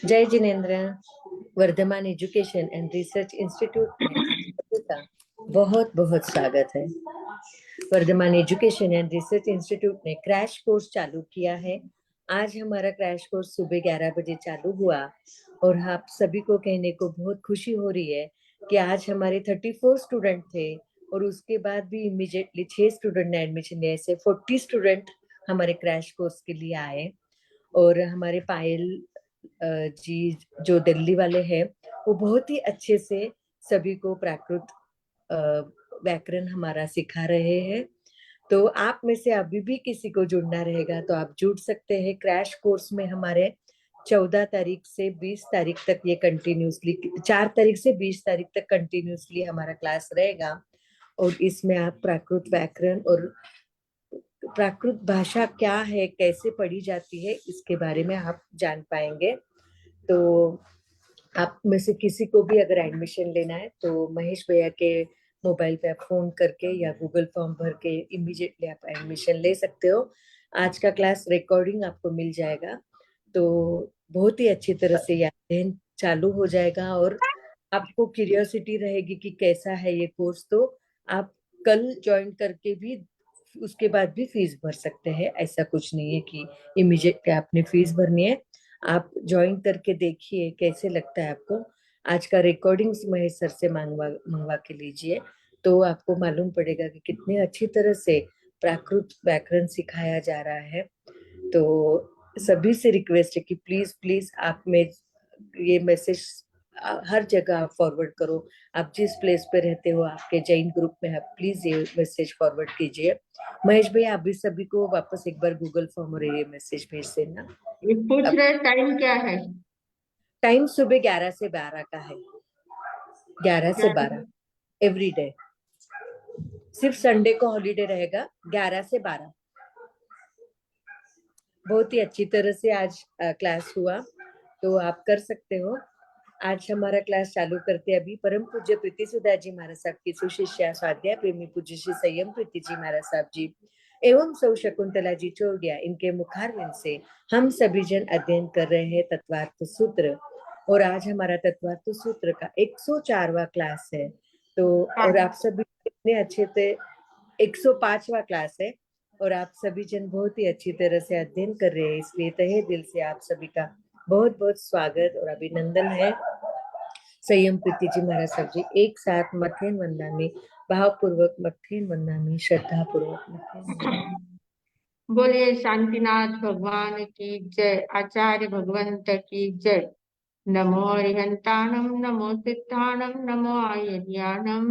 जय Jinendra. Vardhaman education and research institute में आपका बहुत बहुत स्वागत है। Vardhaman education and research institute ने क्रैश कोर्स चालू किया है। आज हमारा क्रैश कोर्स सुबह 11 बजे चालू हुआ और आप सभी को कहने को बहुत खुशी हो रही है कि आज हमारे 34 स्टूडेंट थे और उसके बाद भी इमीडिएटली 6 स्टूडेंट ने एडमिशन लिया। ऐसे 40 स्टूडेंट हमारे क्रैश कोर्स के लिए आए। और हमारे पायल जी जो दिल्ली वाले हैं वो बहुत ही अच्छे से सभी को प्राकृत व्याकरण हमारा सिखा रहे हैं। तो आप में से अभी भी किसी को जुड़ना रहेगा तो आप जुड़ सकते हैं। क्रैश कोर्स में हमारे 14 तारीख से 20 तारीख तक ये कंटिन्यूसली 4 तारीख से 20 तारीख तक कंटिन्यूसली हमारा क्लास रहेगा। और इसमें आप प्राकृत व्याकरण और प्राकृत भाषा क्या है, कैसे पढ़ी जाती है, इसके बारे में आप जान पाएंगे। तो आप में से किसी को भी अगर एडमिशन लेना है तो महेश भैया के मोबाइल पे आप फोन करके या गूगल फॉर्म भर के इमीडिएटली आप एडमिशन ले सकते हो। आज का क्लास रिकॉर्डिंग आपको मिल जाएगा तो बहुत ही अच्छी तरह से ये अध्ययन चालू हो जाएगा और आपको क्यूरियोसिटी रहेगी कि कैसा है ये कोर्स। तो आप कल ज्वाइन करके भी उसके बाद भी फीस भर सकते हैं। ऐसा कुछ नहीं है कि इमीडिएट आपने फीस भरनी है। आप ज्वाइन करके देखिए कैसे लगता है आपको। आज का रिकॉर्डिंग्स महेश सर से मंगवा के लीजिए तो आपको मालूम पड़ेगा कि कितनी अच्छी तरह से प्राकृत व्याकरण सिखाया जा रहा है। तो सभी से रिक्वेस्ट है कि प्लीज प्लीज आप में ये मैसेज हर जगह आप फॉरवर्ड करो। आप जिस प्लेस पे रहते हो आपके जैन ग्रुप में आप प्लीज ये मैसेज फॉरवर्ड कीजिए। महेश भैया आप भी सभी को वापस एक बार गूगल फॉर्म और ये मैसेज भेज देना। पूछ रहे टाइम क्या है? टाइम सुबह 11 से 12 का है। 11 से 12 एवरी डे। सिर्फ संडे को हॉलीडे रहेगा। 11 से 12 बहुत ही अच्छी तरह से आज क्लास हुआ तो आप कर सकते हो। आज हमारा क्लास चालू करते अभी परम पूज्य प्रीति सुधा जी महाराज साहब की सुशिष्या स्वाध्याय प्रेमी पूज्य श्री संयम प्रीति जी महाराज साहब जी एवं सौ शकुंतला जी चौरडिया इनके मुखारविंद से हम सभी जन अध्ययन कर रहे हैं तत्वार्थ सूत्र। और आज हमारा तत्वार्थ सूत्र का 104वां क्लास है। तो और आप सभी इतने अच्छे से 105वां क्लास है और आप सभी जन बहुत ही अच्छी तरह से अध्ययन कर रहे हैं। इसलिए तहे दिल से आप सभी का बहुत बहुत स्वागत और अभिनंदन है। संयम प्रीति जी महाराज साहब जी एक साथ मथेन वंदनामि भावपूर्वक मथेन वंदनामि श्रद्धा पूर्वक बोलिए शांतिनाथ भगवान की जय। आचार्य भगवंत की जय। नमो अरिहंताणं नमो सिद्धाणं नमो आयर्याणं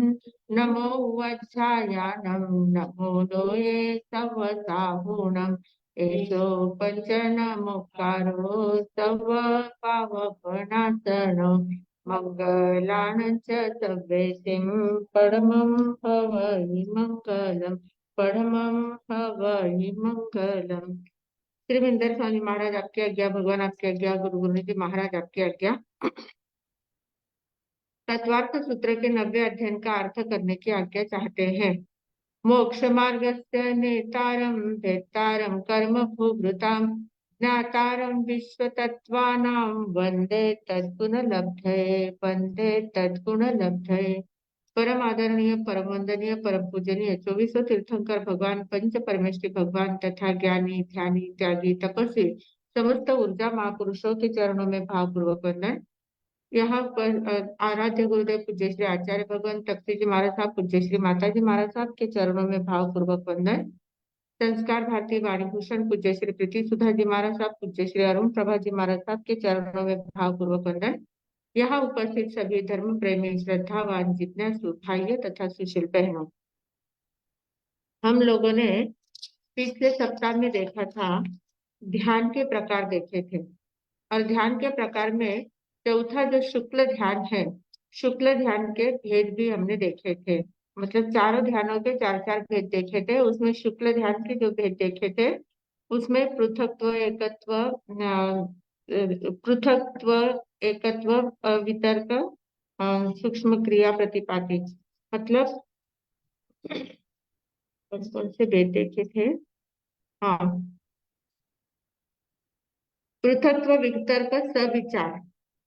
नमो वत्सायाणं नमो लोये सवसाहूणम् एषो पञ्चनमुक्कारो सव पावपनाशनो मंगलान् च सव्येसिं परमं हवहि मंगलम् परमं हवहि मंगलम्। श्रीविंदर स्वामी महाराज आपकी आज्ञा, भगवान आपकी आज्ञा, गुरु गोविंद जी महाराज आपकी आज्ञा। तत्वार्थ सूत्र के 90 अध्ययन का अर्थ करने की आज्ञा चाहते हैं। मोक्ष मार्गस्य नेतारं भेत्तारं कर्म भूभृतां ज्ञातारं विश्वतत्त्वानां वंदे तद्गुण लब्धये। परम आदरणीय, परम वंदनीय, परम पूजनीय 24 तीर्थंकर भगवान, पंच परमेश्वरी भगवान तथा ज्ञानी, ध्यानी, त्यागी, तपस्वी समस्त ऊर्जा महापुरुषों के चरणों में भावपूर्वक वंदन। यहाँ पर आराध्य गुरुदेव पूज्य श्री आचार्य भगवान तख्ती जी महाराज साहब, पूज्य श्री माता जी महाराज साहब के चरणों में भावपूर्वक वंदन। संस्कार भारती वाणीभूषण पूज्य श्री प्रीति सुधा जी महाराज साहब, पूज्य श्री अरुण प्रभा जी महाराज साहब के चरणों में भावपूर्वक वंदन। यहाँ उपस्थित सभी धर्म प्रेमी, श्रद्धावान, जिज्ञासु भाइयों तथा सुशील बहनों, हम लोगों ने पिछले सप्ताह में देखा था, ध्यान के प्रकार देखे थे और ध्यान के प्रकार में चौथा जो शुक्ल ध्यान है, शुक्ल ध्यान के भेद भी हमने देखे थे। मतलब चारों ध्यानों के 4-4 भेद देखे थे। उसमें शुक्ल ध्यान के जो भेद देखे थे उसमें पृथकत्व, एकत्व, वितर्क, सूक्ष्म क्रिया प्रतिपादि, मतलब कौन से भेद देखे थे? हाँ, पृथक्त्व वितर्क सविचार।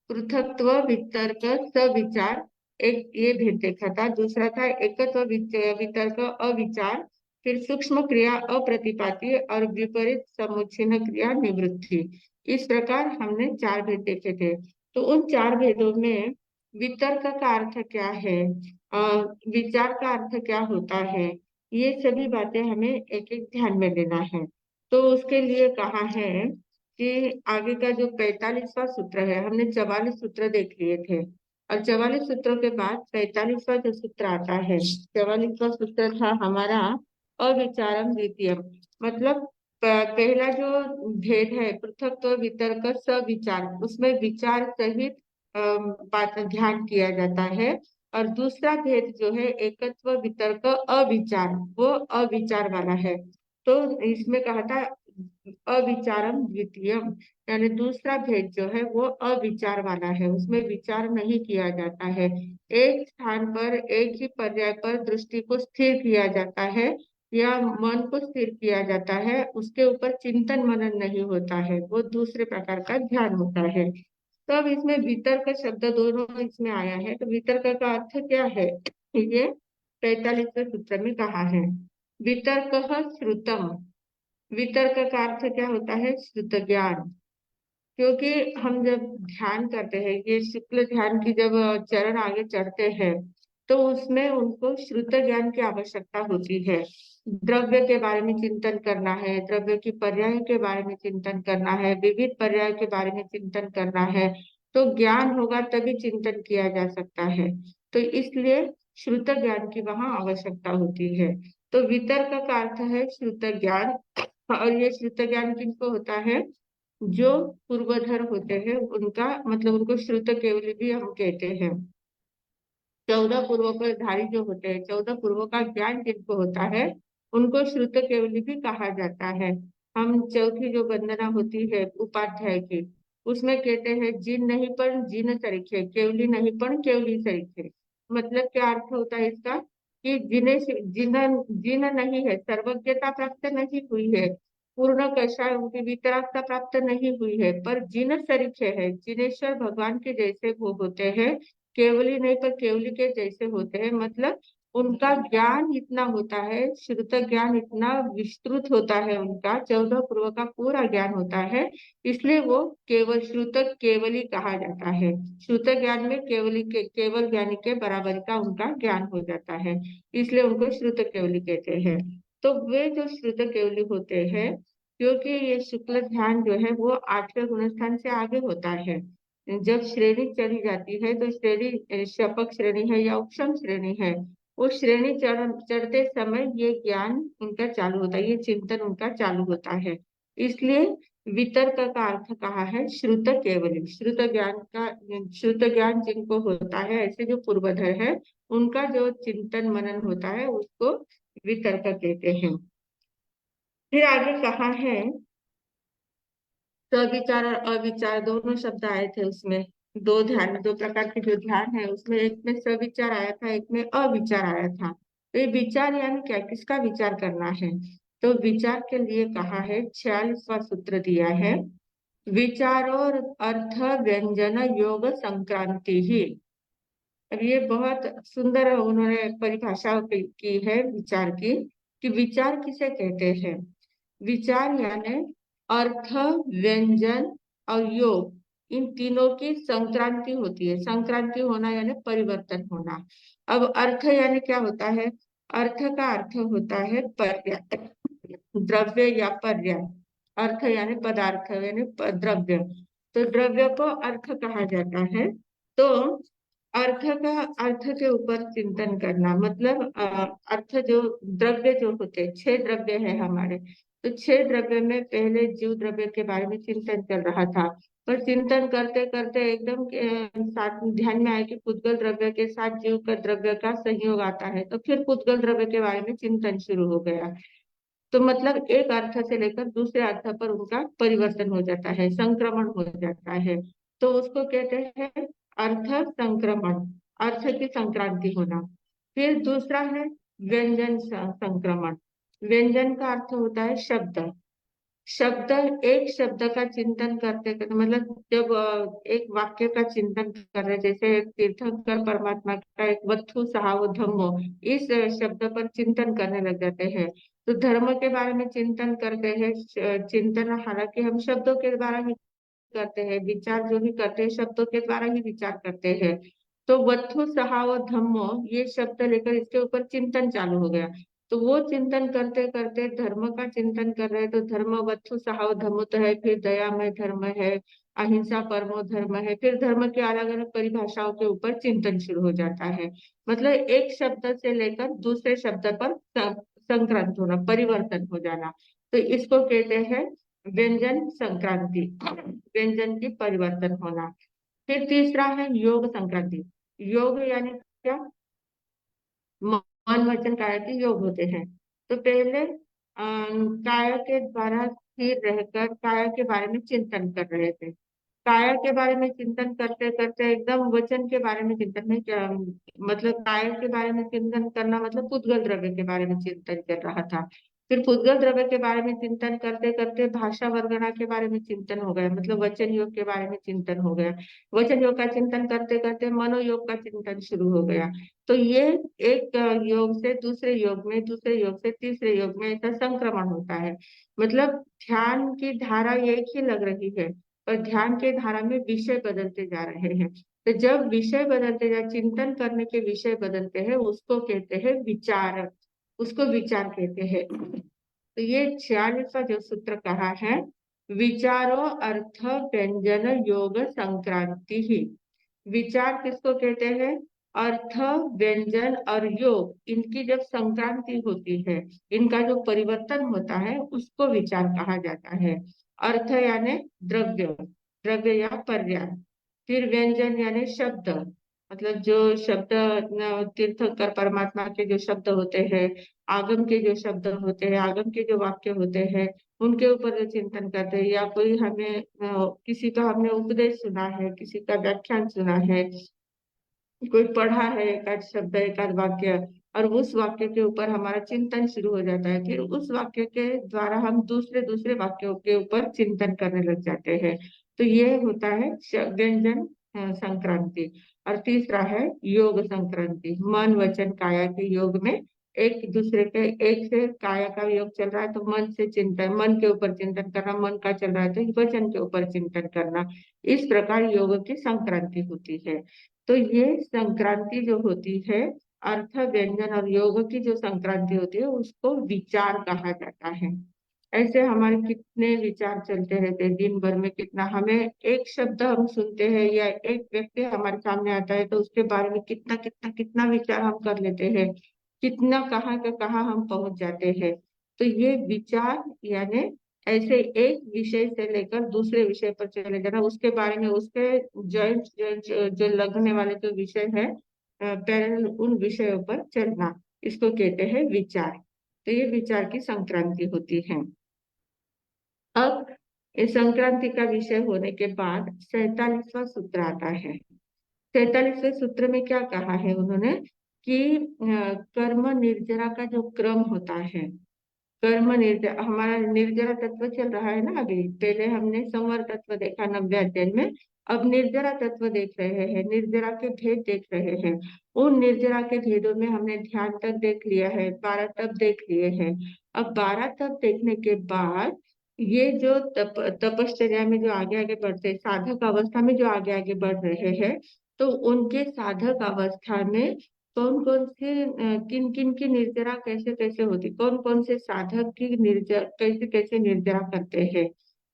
पृथक्त्व वितर्क सविचार, एक ये भेद देखा था। दूसरा था एकत्व वितर्क अविचार, फिर सूक्ष्म क्रिया अप्रतिपाती और विपरीत समुच्चीन क्रिया निवृत्ति। इस प्रकार हमने चार भेद देखे थे। तो उन चार भेदों में वितर्क का अर्थ क्या है, विचार का अर्थ क्या होता है, ये सभी बातें हमें एक एक ध्यान में लेना है। तो उसके लिए कहा है कि आगे का जो 45वां सूत्र है, हमने 44 सूत्र देख लिए थे, और 44 सूत्रों के बाद 45वां जो सूत्र आता है, 44वां सूत्र था हमारा अविचारम द्वितीयम। मतलब पहला जो भेद है पृथक्त्व वितर्क सविचार, उसमें विचार सहित बात ध्यान किया जाता है। और दूसरा भेद जो है एकत्व वितर्क अविचार, वो अविचार वाला है। तो इसमें कहा था अविचारम द्वितीयम, यानी दूसरा भेद जो है वो अविचार वाला है, उसमें विचार नहीं किया जाता है। एक स्थान पर एक ही पर्याय पर दृष्टि को स्थिर किया जाता है, या मन को स्थिर किया जाता है, उसके ऊपर चिंतन मनन नहीं होता है, वो दूसरे प्रकार का ध्यान होता है। तो अब इसमें वितर्क शब्द दोनों इसमें आया है, तो वितर्क का अर्थ क्या है, ये 45वें सूत्र में कहा है। वितर्क श्रुतम, वितर्क का अर्थ क्या होता है, श्रुत ज्ञान। क्योंकि हम जब ध्यान करते हैं, ये शुक्ल ध्यान की जब चरण आगे चढ़ते हैं, तो उसमें उनको श्रुत ज्ञान की आवश्यकता होती है। द्रव्य के बारे में चिंतन करना है, द्रव्य की पर्याय के बारे में चिंतन करना है, विविध पर्याय के बारे में चिंतन करना है, तो ज्ञान होगा तभी चिंतन किया जा सकता है। तो इसलिए श्रुत ज्ञान की वहां आवश्यकता होती है। तो वितर्क का अर्थ है श्रुत ज्ञान। और ये श्रुत ज्ञान किनको होता है, जो पूर्वधर होते हैं उनका, मतलब उनको श्रुत केवली भी हम कहते हैं। 14 पूर्वों पर धारी जो होते हैं, 14 पूर्वों का ज्ञान जिनको होता है, उनको श्रुत केवली भी कहा जाता है। हम चौथी जो वंदना होती है उपाध्याय की, उसमें कहते हैं जिन नहीं पण जिन सरीखे, केवली नहीं पण केवली सरीखे। मतलब क्या अर्थ होता है इसका, कि जिन्हें जिन जिन नहीं है, सर्वज्ञता प्राप्त नहीं हुई है, पूर्ण कषाय उनकी वितरागता प्राप्त नहीं हुई है, पर जिन सरीखे है, जिनेश्वर भगवान के जैसे वो होते हैं, केवली नहीं पर केवली के जैसे होते हैं। मतलब उनका ज्ञान इतना होता है, श्रुत ज्ञान इतना विस्तृत होता है, उनका 14 पूर्व का पूरा ज्ञान होता है, इसलिए वो केवल श्रुत केवली कहा जाता है। श्रुत ज्ञान में केवली के केवल ज्ञानी के बराबर का उनका ज्ञान हो जाता है, इसलिए उनको श्रुत केवली कहते हैं। तो वे जो श्रुत केवली होते हैं, क्योंकि ये शुक्ल ध्यान जो है वो 8वें गुणस्थान से आगे होता है। जब श्रेणी चढ़ी जाती है, तो श्रेणी शपक श्रेणी है या उपशम श्रेणी है, वो श्रेणी चढ़ते समय ये ज्ञान उनका चालू होता है, ये चिंतन उनका चालू होता है। इसलिए वितर्क का अर्थ कहा है श्रुत केवली, श्रुत ज्ञान का, श्रुत ज्ञान जिनको होता है, ऐसे जो पूर्वधर है, उनका जो चिंतन मनन होता है उसको वितर्क कहते हैं। फिर आगे कहा है सविचार और अविचार दोनों शब्द आए थे उसमें। दो ध्यान, दो प्रकार के जो ध्यान है उसमें, एक में सविचार आया था, एक में अविचार आया था। तो ये विचार यानी क्या, किसका विचार करना है, तो विचार के लिए कहा है 46वां सूत्र दिया है, विचार और अर्थ व्यंजन योग संक्रांति ही। अब ये बहुत सुंदर उन्होंने परिभाषा की है विचार की, कि विचार किसे कहते हैं। विचार यानी अर्थ, व्यंजन और योग, इन तीनों की संक्रांति होती है। संक्रांति होना यानी परिवर्तन होना। अब अर्थ यानी क्या होता है, अर्थ का अर्थ होता है पर्याय, द्रव्य या पर्याय। अर्थ यानी पदार्थ यानी द्रव्य, तो द्रव्य को अर्थ कहा जाता है। तो अर्थ का, अर्थ के ऊपर चिंतन करना, मतलब अर्थ जो द्रव्य जो होते हैं, 6 द्रव्य है हमारे, तो 6 द्रव्य में पहले जीव द्रव्य के बारे में चिंतन चल रहा था, पर चिंतन करते करते एकदम साथ ध्यान में आया कि पुद्गल द्रव्य के साथ जीव का द्रव्य का संयोग आता है, तो फिर पुद्गल द्रव्य के बारे में चिंतन शुरू हो गया। तो मतलब एक अर्थ से लेकर दूसरे अर्थ पर उनका परिवर्तन हो जाता है, संक्रमण हो जाता है, तो उसको कहते हैं अर्थ संक्रमण, अर्थ की संक्रांति होना। फिर दूसरा है व्यंजन संक्रमण। व्यंजन का अर्थ होता है शब्द, शब्द, एक शब्द का चिंतन करते करते, मतलब जब एक वाक्य का चिंतन कर रहे, जैसे तीर्थंकर परमात्मा का एक वत्थु सहावो धम्मो, इस शब्द पर चिंतन करने लग जाते हैं। तो धर्म के बारे में चिंतन करते हैं। चिंतन हालांकि हम शब्दों के द्वारा ही करते हैं, विचार जो भी करते हैं शब्दों के द्वारा ही विचार करते हैं। तो वत्थु सहाव धम्मो, ये शब्द लेकर इसके ऊपर चिंतन चालू हो गया। तो वो चिंतन करते करते धर्म का चिंतन कर रहे हैं। तो धर्म वत्थु सहाव धम्मो तो है, फिर दयामय धर्म है, अहिंसा परमो धर्म है, फिर धर्म की अलग अलग परिभाषाओं के ऊपर चिंतन शुरू हो जाता है। मतलब एक शब्द से लेकर दूसरे शब्द पर संक्रांत होना, परिवर्तन हो जाना। तो इसको कहते हैं व्यंजन संक्रांति, व्यंजन की परिवर्तन होना। फिर तीसरा है योग संक्रांति। योग यानी क्या? मन वचन काया के योग होते हैं। तो पहले काया के द्वारा स्थिर रहकर काया के बारे में चिंतन कर रहे थे। काया के बारे में चिंतन करते करते एकदम वचन के बारे में चिंतन नहीं क्या, मतलब काया के बारे में चिंतन करना मतलब पुद्गल द्रव्य के बारे में चिंतन कर रहा था। फिर पुद्गल द्रव्य के बारे में चिंतन करते करते भाषा वर्गणा के बारे में चिंतन हो गया, मतलब वचन योग के बारे में चिंतन हो गया। वचन योग का चिंतन करते करते मनोयोग का चिंतन शुरू हो गया। तो ये एक योग से दूसरे योग में, दूसरे योग से तीसरे योग में ऐसा संक्रमण होता है। मतलब ध्यान की धारा एक ही लग रही है, और ध्यान के धारा में विषय बदलते जा रहे हैं। तो जब विषय बदलते जा, चिंतन करने के विषय बदलते हैं, उसको कहते हैं विचार, उसको विचार कहते हैं। तो ये 46वां जो सूत्र कहा है, विचारो अर्थ व्यंजन योग संक्रांति ही। विचार किसको कहते हैं? अर्थ, व्यंजन और योग, इनकी जब संक्रांति होती है, इनका जो परिवर्तन होता है, उसको विचार कहा जाता है। अर्थ यानी द्रव्य, द्रव्य या पर्याय। फिर व्यंजन यानी शब्द, मतलब जो शब्द तीर्थंकर परमात्मा के जो शब्द होते हैं, आगम के जो शब्द होते हैं, आगम के जो वाक्य होते हैं, उनके ऊपर जो चिंतन करते हैं। या कोई हमें किसी का हमने उपदेश सुना है, किसी का व्याख्यान सुना है, कोई पढ़ा है एक आध शब्द, एक आध वाक्य, और उस वाक्य के ऊपर हमारा चिंतन शुरू हो जाता है। फिर उस वाक्य के द्वारा हम दूसरे दूसरे वाक्यों के ऊपर चिंतन करने लग जाते हैं। तो ये होता है व्यंजन संक्रांति। और तीसरा है योग संक्रांति। मन वचन काया के योग में एक दूसरे के, एक से काया का योग चल रहा है तो मन से चिंतन, मन के ऊपर चिंतन करना, मन का चल रहा है तो वचन के ऊपर चिंतन करना। इस प्रकार योग की संक्रांति होती है। तो ये संक्रांति जो होती है, अर्थ व्यंजन और योग की जो संक्रांति होती है, उसको विचार कहा जाता है। ऐसे हमारे कितने विचार चलते रहते हैं दिन भर में, कितना हमें एक शब्द हम सुनते हैं या एक व्यक्ति हमारे सामने आता है तो उसके बारे में कितना कितना कितना विचार हम कर लेते हैं, कितना कहाँ का कहाँ हम पहुंच जाते हैं। तो ये विचार यानी ऐसे एक विषय से लेकर दूसरे विषय पर चले जाना, उसके बारे में, उसके जॉइंट जॉइंट जो लगने वाले जो विषय है, पैरेलल, उन विषयों पर चलना, इसको कहते हैं विचार। तो ये विचार की संक्रांति होती है। अब इस संक्रांति का विषय होने के बाद 47वां सूत्र आता है। 47वें सूत्र में क्या कहा है उन्होंने कि कर्म निर्जरा का जो क्रम होता है, कर्म निर्जरा, हमारा निर्जरा तत्व चल रहा है ना अभी, पहले हमने संवर तत्व देखा 90 अध्याय में, अब निर्जरा तत्व देख रहे हैं, निर्जरा के भेद देख रहे हैं। उन निर्जरा के भेदों में हमने ध्यान तक देख लिया है, 12 तप देख लिए हैं। अब 12 तप देखने के बाद ये जो तपश्चर्या में जो आगे आगे बढ़ते, साधक अवस्था में जो आगे आगे बढ़ रहे हैं, तो उनके साधक अवस्था में कौन कौन से, किन किन की निर्जरा कैसे कैसे होती, कौन कौन से साधक की निर्जरा कैसे कैसे निर्जरा करते हैं।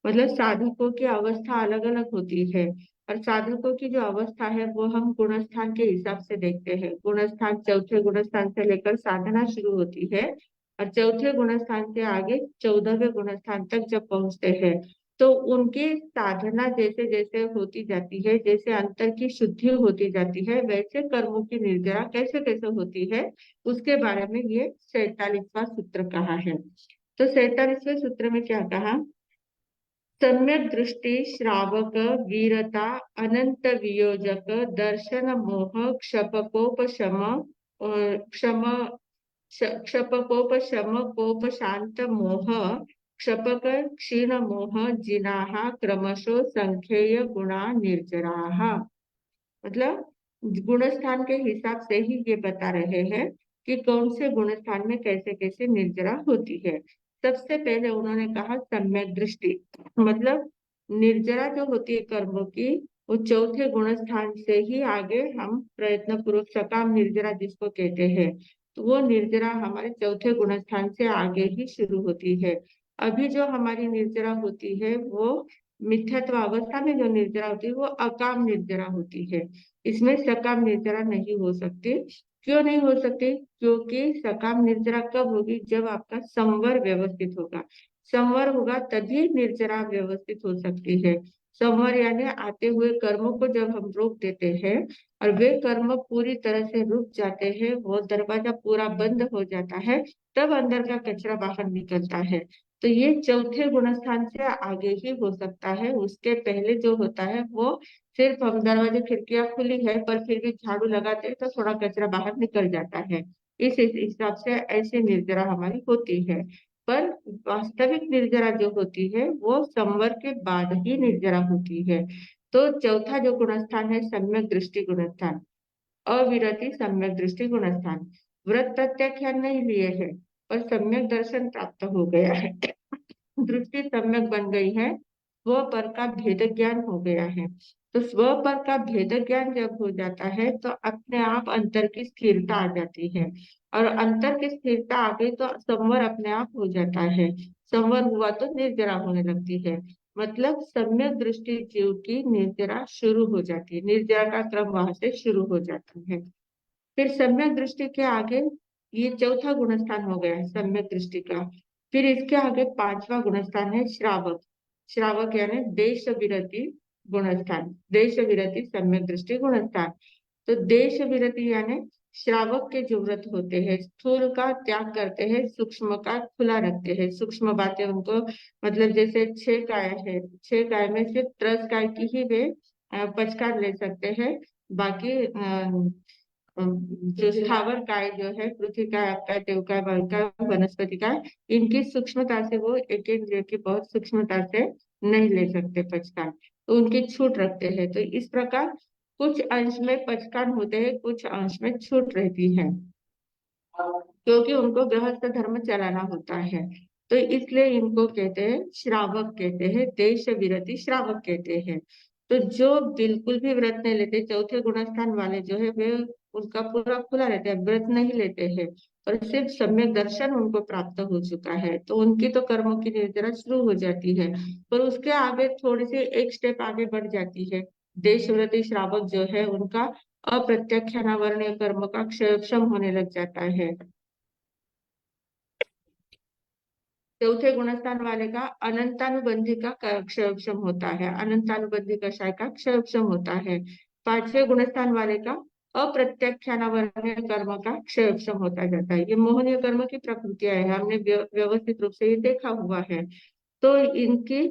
मतलब साधकों की अवस्था अलग अलग होती है, और साधकों की जो अवस्था है वो हम गुणस्थान के हिसाब से देखते हैं। गुणस्थान, चौथे गुणस्थान से लेकर साधना शुरू होती है, और चौथे गुणस्थान से आगे 14वें गुणस्थान तक जब पहुंचते हैं, तो उनकी साधना जैसे जैसे होती जाती है, जैसे अंतर की शुद्धि होती जाती है, वैसे कर्मों की निर्जरा कैसे कैसे होती है, उसके बारे में ये 47वां सूत्र कहा है। तो 47वें सूत्र में क्या कहा? सम्यक दृष्टि श्रावक वीरता अनंत वियोजक दर्शन मोह क्षपकोपशम क्षम क्षपकोपशम कोप शांत मोह क्षपक क्षीण मोह जिनाहा क्रमशो संख्येय गुणा निर्जराः। मतलब गुण स्थान के हिसाब से ही ये बता रहे हैं कि कौन से गुण स्थान में कैसे कैसे निर्जरा होती है। सबसे पहले उन्होंने कहा सम्यक दृष्टि, मतलब निर्जरा जो होती है कर्मों की, वो चौथे गुण स्थान से ही आगे हम प्रयत्न पूर्वक सकाम निर्जरा जिसको कहते हैं, तो वो निर्जरा हमारे चौथे गुण स्थान से आगे ही शुरू होती है। अभी जो हमारी निर्जरा होती है वो मिथ्यात्व अवस्था में जो निर्जरा होती है वो अकाम निर्जरा होती है। इसमें सकाम निर्जरा नहीं हो सकती। क्यों नहीं हो सकती? क्योंकि सकाम निर्जरा कब होगी? जब आपका संवर व्यवस्थित होगा। संवर होगा तभी निर्जरा व्यवस्थित हो सकती है। संवर यानी आते हुए कर्मों को जब हम रोक देते हैं और वे कर्म पूरी तरह से रुक जाते हैं, वो दरवाजा पूरा बंद हो जाता है, तब अंदर का कचरा बाहर निकलता है। तो ये चौथे गुण स्थान से आगे ही हो सकता है। उसके पहले जो होता है वो सिर्फ हम दरवाजे खिड़कियां खुली है पर फिर भी झाड़ू लगाते हैं तो थोड़ा कचरा बाहर निकल जाता है। इस हिसाब से ऐसी निर्जरा हमारी होती है। पर वास्तविक निर्जरा जो होती है वो संवर के बाद ही निर्जरा होती है। तो चौथा जो गुणस्थान है सम्यक दृष्टि गुणस्थान, अविरति सम्यक दृष्टि गुणस्थान। व्रत प्रत्याख्यान नहीं लिए है पर सम्यक दर्शन प्राप्त हो गया है, दृष्टि सम्यक बन गई है, स्व पर का भेद ज्ञान हो गया है। तो स्व पर का भेद ज्ञान जब हो जाता है तो अपने आप अंतर की स्थिरता आ जाती है, और अंतर की स्थिरता आ गई तो संवर अपने आप हो जाता है। संवर हुआ तो निर्जरा होने लगती है। मतलब सम्यक दृष्टि जीव की निर्जरा शुरू हो जाती है, निर्जरा का क्रम वहां से शुरू हो जाता है। फिर सम्यक दृष्टि के आगे ये चौथा गुणस्थान हो गया है सम्यक दृष्टि का। फिर इसके आगे पांचवा गुणस्थान है श्रावक। श्रावक यानी देश विरति गुणस्थान, देश विरति सम्यक दृष्टि गुणस्थान। तो देश विरति यानी श्रावक के जो व्रत होते हैं, स्थूल का त्याग करते हैं, सूक्ष्म का खुला रखते हैं। सूक्ष्म बातें उनको, मतलब जैसे 6 गाय है, 6 गाय में से 10 गाय की ही वे पचकार ले सकते हैं। बाकी जो स्थावर काय जो है, पृथ्वी काय, आपका देवकाय, बालकाय, वनस्पति काय, इनकी सूक्ष्मता से वो एक इंद्रिय की बहुत सूक्ष्मता से नहीं ले सकते पचकान, तो उनकी छूट रखते हैं। तो इस प्रकार कुछ अंश में पचकान होते हैं, कुछ अंश में छूट रहती है, क्योंकि उनको गृहस्थ धर्म चलाना होता है। तो इसलिए इनको कहते हैं श्रावक, कहते हैं देश विरति श्रावक कहते हैं। तो जो बिल्कुल भी व्रत नहीं लेते, चौथे गुणस्थान वाले जो है वे, उनका पूरा खुला रहता है, व्रत नहीं लेते हैं, और सिर्फ सम्यक दर्शन उनको प्राप्त हो चुका है, तो उनकी तो कर्मों की निर्जरा शुरू हो जाती है। पर उसके आगे थोड़ी सी एक स्टेप आगे बढ़ जाती है। देश व्रती श्रावक जो है उनका अप्रत्याख्यानावरणीय कर्म का क्षयक्षम होने लग जाता है। चौथे गुणस्थान वाले का अनंतानुबंधी का क्षयक्षम होता है, अनंतानुबंधी कषाय का क्षयक्षम होता है। पांचवे गुणस्थान वाले का अप्रत्याख्यानावरणीय कर्म का क्षयक्षम होता जाता है। ये मोहनीय कर्म की प्रकृतियां है, हमने व्यवस्थित रूप से ये देखा हुआ है। तो इनकी,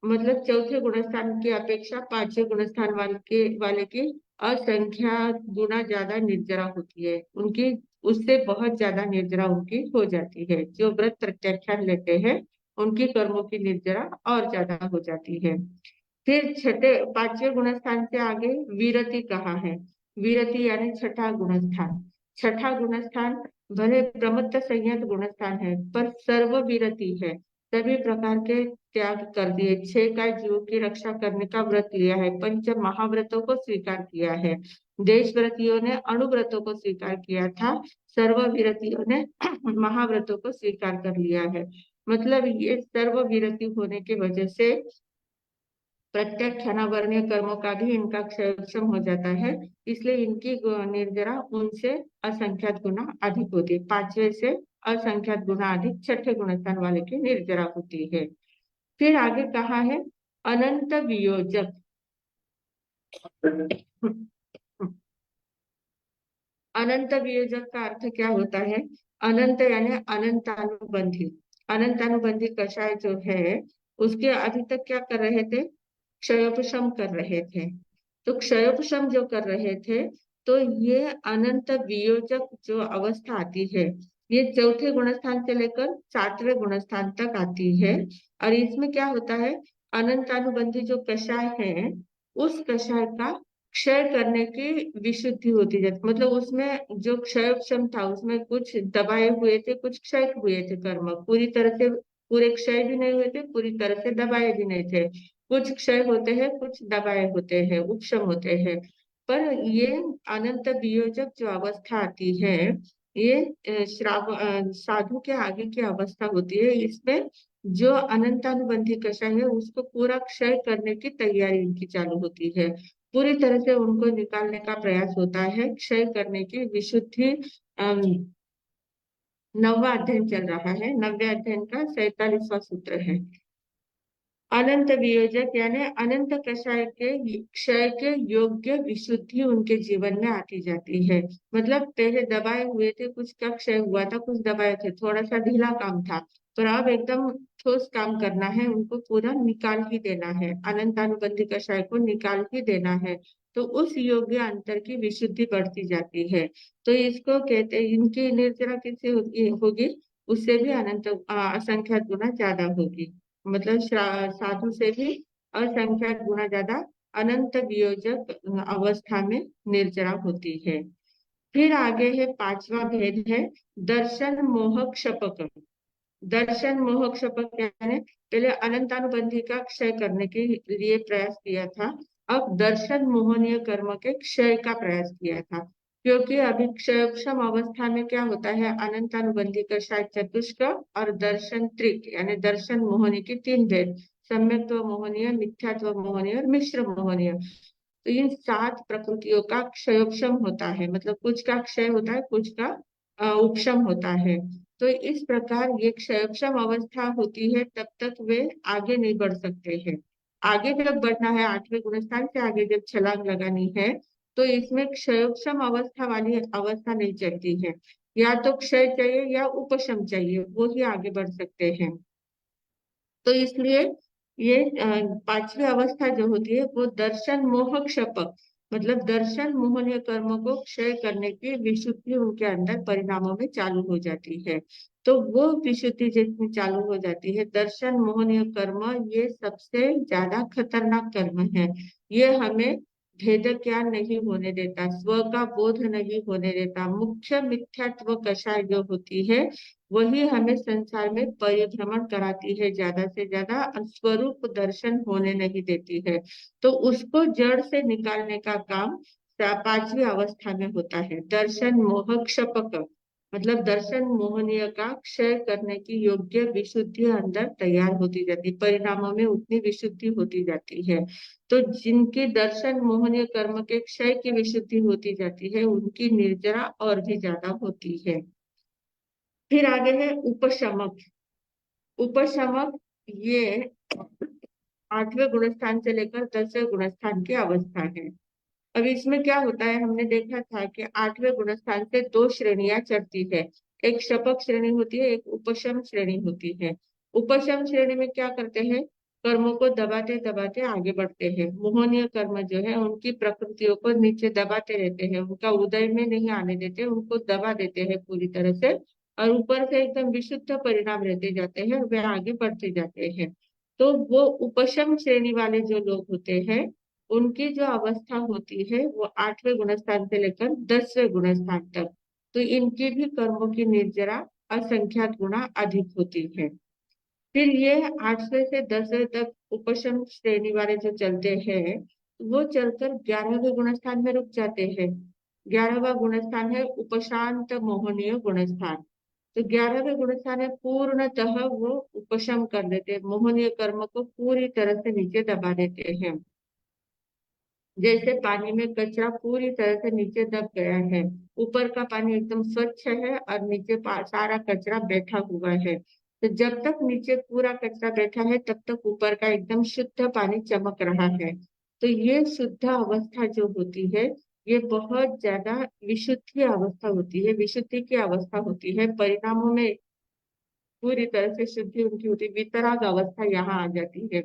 मतलब चौथे गुणस्थान की अपेक्षा पांचवे गुणस्थान वाले की असंख्या गुना ज्यादा निर्जरा होती है, उनकी उससे बहुत ज्यादा निर्जरा उनकी हो जाती है। जो व्रत प्रत्याख्यान लेते हैं उनकी कर्मों की निर्जरा और ज्यादा हो जाती है। फिर छठे पांचवे गुणस्थान से आगे विरति कहा है। विरति यानी छठा गुणस्थान। छठा गुणस्थान भले प्रमत्त संयत गुणस्थान है पर सर्व विरति है, सभी प्रकार के त्याग कर दिए। 6 जीवों की रक्षा करने का व्रत लिया है, पंच महाव्रतों को स्वीकार किया है। देश व्रतियों ने अणुव्रतों को स्वीकार किया था, सर्व विरतियों ने महाव्रतों को स्वीकार कर लिया है। मतलब ये सर्व विरति होने की वजह से प्रत्याख्यानावरणीय कर्मों का भी इनका क्षयक्षम हो जाता है, इसलिए इनकी निर्जरा उनसे असंख्यात गुना अधिक होती है। पांचवे से असंख्यात गुना अधिक छठे गुणस्थान वाले की निर्जरा होती है। फिर आगे कहा है अनंत वियोजक। अनंत वियोजक का अर्थ क्या होता है? अनंत यानी अनंतानुबंधी। अनंतानुबंधी कषाय जो है उसके अभी तक क्या कर रहे थे? क्षयोपशम कर रहे थे। तो क्षयोपशम जो कर रहे थे, तो ये अनंत वियोजक जो अवस्था आती है, ये चौथे गुणस्थान से लेकर सातवें गुणस्थान तक आती है। और इसमें क्या होता है, अनंतानुबंधी जो कषाय है उस कषाय का क्षय करने की विशुद्धि होती जाती, मतलब उसमें जो क्षय क्षम था उसमें कुछ दबाए हुए थे, कुछ क्षय हुए थे कर्म, पूरी तरह से पूरे क्षय भी नहीं हुए थे, पूरी तरह से दबाए भी नहीं थे। कुछ क्षय होते हैं, कुछ दबाए होते हैं, उपशम होते हैं। पर ये अनंत वियोजक जो अवस्था आती है, ये साधु के आगे की अवस्था होती है। इसमें जो अनंतानुबंधी कषाय है उसको पूरा क्षय करने की तैयारी इनकी चालू होती है। पूरी तरह से उनको निकालने का प्रयास होता है, क्षय करने की विशुद्धि। अम, नौवा अध्ययन चल रहा है, नव्य अध्ययन का 47वां सूत्र है। अनंत वियोजक यानी अनंत कषाय के क्षय के योग्य विशुद्धि उनके जीवन में आती जाती है। मतलब पहले दबाए हुए थे, कुछ का क्षय हुआ था, कुछ दबाए थे, थोड़ा सा ढीला काम था, पर अब एकदम ठोस काम करना है, उनको पूरा निकाल ही देना है, अनंत अनुबंधी कषाय को निकाल ही देना है। तो उस योग्य अंतर की विशुद्धि बढ़ती जाती है। तो इसको कहते हैं, इनकी निर्जरा किससे होगी, उससे भी अनंत असंख्यात गुना ज्यादा होगी। मतलब साधु से भी असंख्यात गुना ज्यादा अनंत वियोजक अवस्था में निर्जरा होती है। फिर आगे है पांचवा भेद है दर्शन मोह क्षपक। दर्शन मोह क्षपक यानी पहले अनंतानुबंधी का क्षय करने के लिए प्रयास किया था, अब दर्शन मोहनीय कर्म के क्षय का प्रयास किया था। क्योंकि अभी क्षयक्षम अवस्था में क्या होता है, अनंतानुबंधी का शायद चतुष्क और दर्शन त्रिक यानी दर्शन मोहनी के तीन भेद, सम्यक्त्व मोहनीय, मिथ्यात्व मोहनीय और मिश्र मोहनीय। तो इन सात प्रकृतियों का क्षयोक्षम होता है, मतलब कुछ का क्षय होता है, कुछ का उपशम होता है। तो इस प्रकार ये क्षयोक्षम अवस्था होती है, तब तक वे आगे नहीं बढ़ सकते हैं। आगे जब बढ़ना है, आठवें गुणस्थान से आगे जब छलांग लगानी है, तो इसमें क्षयोक्षम अवस्था वाली अवस्था नहीं चलती है। या तो क्षय चाहिए या उपशम चाहिए, वो ही आगे बढ़ सकते हैं। तो इसलिए ये पांचवी अवस्था जो होती है वो दर्शन मोह क्षपक, मतलब दर्शन मोहनीय कर्मों को क्षय करने की विशुद्धि उनके अंदर परिणामों में चालू हो जाती है। तो वो विशुद्धि जिसमें चालू हो जाती है, दर्शन मोहनीय कर्म, ये सबसे ज्यादा खतरनाक कर्म है। ये हमें भेद ज्ञान नहीं होने देता, स्व का बोध नहीं होने देता। मुख्य मिथ्यात्व कषाय जो होती है वही हमें संसार में परिभ्रमण कराती है ज्यादा से ज्यादा, और स्वरूप दर्शन होने नहीं देती है। तो उसको जड़ से निकालने का काम पांचवी अवस्था में होता है, दर्शन मोह क्षपक, मतलब दर्शन मोहनीय का क्षय करने की योग्य विशुद्धि अंदर तैयार होती जाती, परिणामों में उतनी विशुद्धि होती जाती है। तो जिनकी दर्शन मोहनीय कर्म के क्षय की विशुद्धि होती जाती है, उनकी निर्जरा और भी ज्यादा होती है। फिर आगे है उपशमक। उपशमक ये आठवें गुणस्थान से लेकर 10वें गुणस्थान की अवस्था है। अब इसमें क्या होता है, हमने देखा था कि आठवें गुणस्थान से दो श्रेणियां चढ़ती है, एक शपक श्रेणी होती है, एक उपशम श्रेणी होती है। उपशम श्रेणी में क्या करते हैं, कर्मों को दबाते दबाते आगे बढ़ते हैं। मोहनीय कर्म जो है उनकी प्रकृतियों को नीचे दबाते रहते हैं, उनका उदय में नहीं आने देते, उनको दबा देते हैं पूरी तरह से, और ऊपर से एकदम विशुद्ध परिणाम रहते जाते हैं और वे आगे बढ़ते जाते हैं। तो वो उपशम श्रेणी वाले जो लोग होते हैं, उनकी जो अवस्था होती है वो आठवें गुणस्थान से लेकर 10वें गुणस्थान तक, तो इनकी भी कर्मों की निर्जरा असंख्यात गुना अधिक होती है। फिर ये 8वें से 10वें तक उपशम श्रेणी वाले जो चलते हैं, वो चलकर 11वें गुणस्थान में रुक जाते हैं। 11वां गुणस्थान है उपशांत मोहनीय गुणस्थान। तो 11वें गुणस्थान है पूर्णतः वो उपशम कर देते हैं, मोहनीय कर्म को पूरी तरह से नीचे दबा देते हैं। जैसे पानी में कचरा पूरी तरह से नीचे दब गया है, ऊपर का पानी एकदम स्वच्छ है और नीचे सारा कचरा बैठा हुआ है। तो जब तक नीचे पूरा कचरा बैठा है तब तक ऊपर का एकदम शुद्ध पानी चमक रहा है। तो ये शुद्ध अवस्था जो होती है, ये बहुत ज्यादा विशुद्धि अवस्था होती है, विशुद्धि की अवस्था होती है। परिणामों में पूरी तरह से शुद्धि उनकी होती है, वितराग अवस्था यहाँ आ जाती है।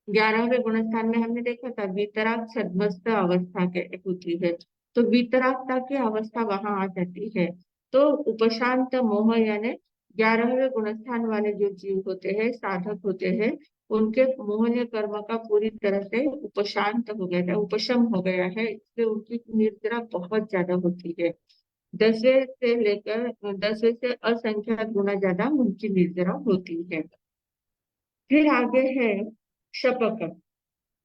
11वें गुणस्थान में हमने देखा था वितराग छद्मस्त अवस्था के होती है, तो वितरागता की अवस्था वहां आ जाती है। तो उपशांत मोह यानी 11वें गुणस्थान वाले जो जीव होते हैं, साधक होते हैं, उनके मोहनीय कर्म का पूरी तरह से उपशांत हो गया है, उपशम हो गया है, इससे उनकी निर्जरा बहुत ज्यादा होती है। 10वें से लेकर 10वें से असंख्यात गुना ज्यादा उनकी निर्जरा होती है। फिर आगे है शपक।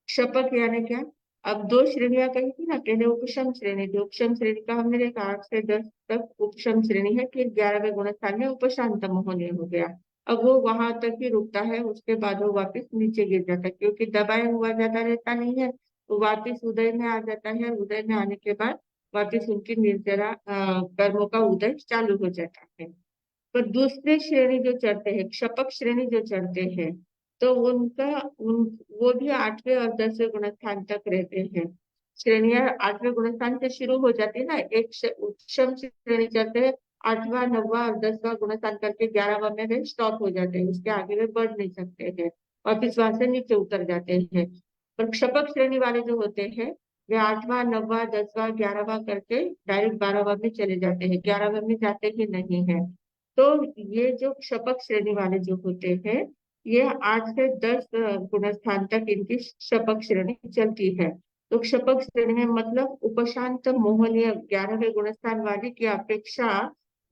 शपथ यानी क्या? अब दो श्रेणियां कही थी ना, पहले उपशम श्रेणी थी, उपशम श्रेणी का हमने देखा 8 से 10 तक उपशम श्रेणी है, फिर 11वें गुणस्थान में उपशांत मोहनीय हो गया। अब वो वहां तक ही रुकता है, उसके बाद वो वापस नीचे गिर जाता है, क्योंकि दबाया हुआ ज्यादा रहता नहीं है, तो वापस उदय में आ जाता है। उदय में आने के बाद वापस उनकी निर्जरा कर्मों का उदय चालू हो जाता है। पर दूसरे श्रेणी जो चढ़ते हैं, क्षपक श्रेणी जो चढ़ते हैं, तो उनका उन वो भी 8वें और 10वें गुणस्थान तक रहते हैं। श्रेणियां 8वें गुणस्थान से शुरू हो जाती है ना, एक उच्चम श्रेणी चढ़ते हैं, 8वां 9वां और 10वां गुणस्थान करके 11वां में वे स्टॉप हो जाते हैं, उसके आगे वे बढ़ नहीं सकते हैं, वापिस वहां से नीचे उतर जाते हैं। पर क्षपक श्रेणी वाले जो होते हैं, वे 8वां 9वां 10वां 11वां करके डायरेक्ट 12वां में चले जाते हैं, 11वां में जाते ही नहीं है। तो ये जो शपथ श्रेणी वाले जो होते हैं, ये 8 से 10 गुणस्थान तक इनकी शपथ श्रेणी चलती है। तो शपथ श्रेणी में मतलब उपशांत मोहनीय 11वें गुणस्थान वाले की अपेक्षा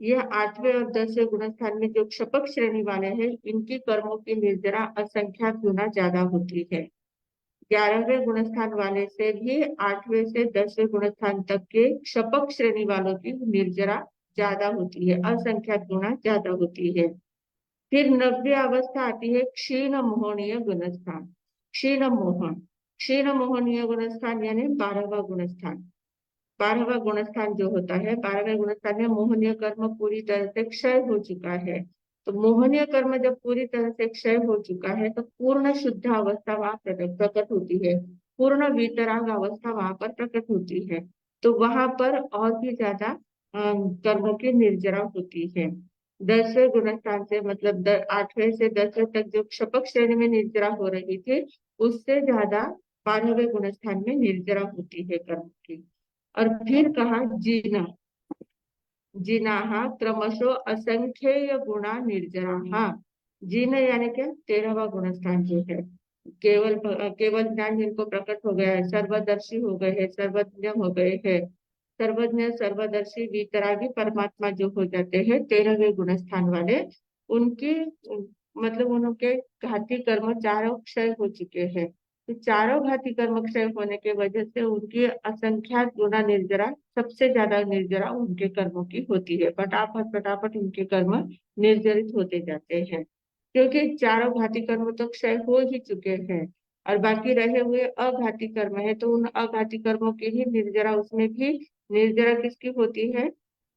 ये 8वें और 10वें गुणस्थान में जो शपथ श्रेणी वाले हैं, इनकी कर्मों की निर्जरा असंख्यात गुना ज्यादा होती है। 11वें गुणस्थान वाले से भी 8वें से 10वें गुणस्थान तक के शपथ श्रेणी वालों की निर्जरा ज्यादा होती है, असंख्यात गुना ज्यादा होती है। फिर 90 अवस्था आती है क्षीण मोहनीय गुणस्थान। क्षीण मोहन, क्षीण मोहनीय गुणस्थान यानी 12वां गुणस्थान। 12वां गुणस्थान जो होता है, 12वें गुणस्थान में मोहनीय कर्म पूरी तरह से क्षय हो चुका है। तो मोहनीय कर्म जब पूरी तरह से क्षय हो चुका है, तो पूर्ण शुद्ध अवस्था वहां प्रकट होती है, पूर्ण वीतराग अवस्था वहां पर प्रकट होती है। तो वहां पर और भी ज्यादा कर्मों की निर्जरा होती है। 10वें गुणस्थान से मतलब 8वें से 10वें तक जो क्षपक श्रेणी में निर्जरा हो रही थी, उससे ज्यादा 12वें गुणस्थान में निर्जरा होती है कर्म की। और फिर कहा जीना, जिनाह क्रमशो असंख्येय गुणा निर्जराः। जिन यानी क्या? 13वां गुणस्थान जो है, केवल ज्ञान जिनको प्रकट हो गया है, सर्वदर्शी हो गए हैं, सर्वज्ञ हो गए हैं, सर्वज्ञ सर्वदर्शी वितरागी परमात्मा जो हो जाते हैं 13वें गुणस्थान वाले, उनकी मतलब उनके घाती कर्म चारों क्षय हो चुके हैं। तो चारों घाती कर्म क्षय होने के वजह से उनकी असंख्यात गुना निर्जरा, सबसे ज्यादा निर्जरा उनके कर्मों की होती है। फटाफट फटाफट उनके कर्म निर्जरित होते जाते हैं, क्योंकि चारों घाती कर्म तो क्षय हो ही चुके हैं, और बाकी रहे हुए अघाती कर्म है, तो उन अघाती कर्मों की ही निर्जरा, उसमें भी निर्जरा किसकी होती है?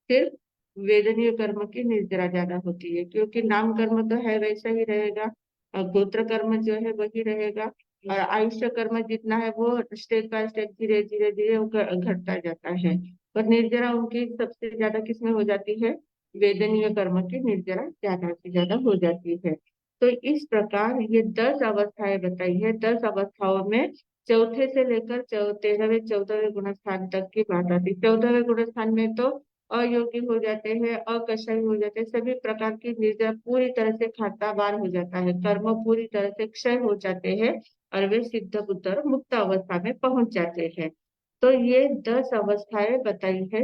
सिर्फ वेदनीय कर्म की निर्जरा ज्यादा होती है, क्योंकि नाम कर्म तो है वैसा ही रहेगा, और गोत्र कर्म जो है वही रहेगा, और आयुष्य कर्म जितना है वो स्टेप बाय स्टेप धीरे धीरे धीरे वो घटता जाता है। पर निर्जरा उनकी सबसे ज्यादा किसमें हो जाती है? वेदनीय कर्म की निर्जरा ज्यादा से ज्यादा हो जाती है। तो इस प्रकार ये 10 अवस्थाएं बताई है। 10 अवस्थाओं में चौथे से लेकर 13वें 14वें गुणस्थान तक की बात आती है। 14वें गुणस्थान में तो अयोग्य हो जाते हैं, अकषाय हो जाते हैं, सभी प्रकार की निर्जरा पूरी तरह से खातावार हो जाता है, कर्म पूरी तरह से क्षय हो जाते हैं, और वे सिद्ध बुद्ध और मुक्त अवस्था में पहुंच जाते हैं। तो ये 10 अवस्थाएं बताई है,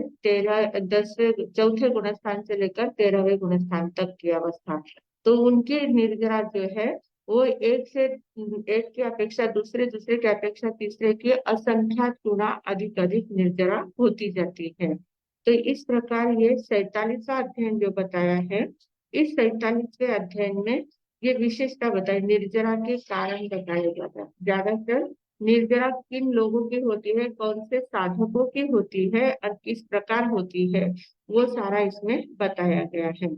10वें 4थे गुणस्थान से लेकर 13वें गुणस्थान तक की अवस्था। तो उनकी निर्जरा जो है, वो एक की अपेक्षा दूसरे, दूसरे की अपेक्षा तीसरे की असंख्यात गुना अधिक अधिक निर्जरा होती जाती है। तो इस प्रकार ये 47वां अध्ययन जो बताया है, इस 47वें अध्ययन में ये विशेषता बताई, निर्जरा के कारण बताए ज्यादातर निर्जरा किन लोगों की होती है, कौन से साधकों की होती है, और किस प्रकार होती है, वो सारा इसमें बताया गया है।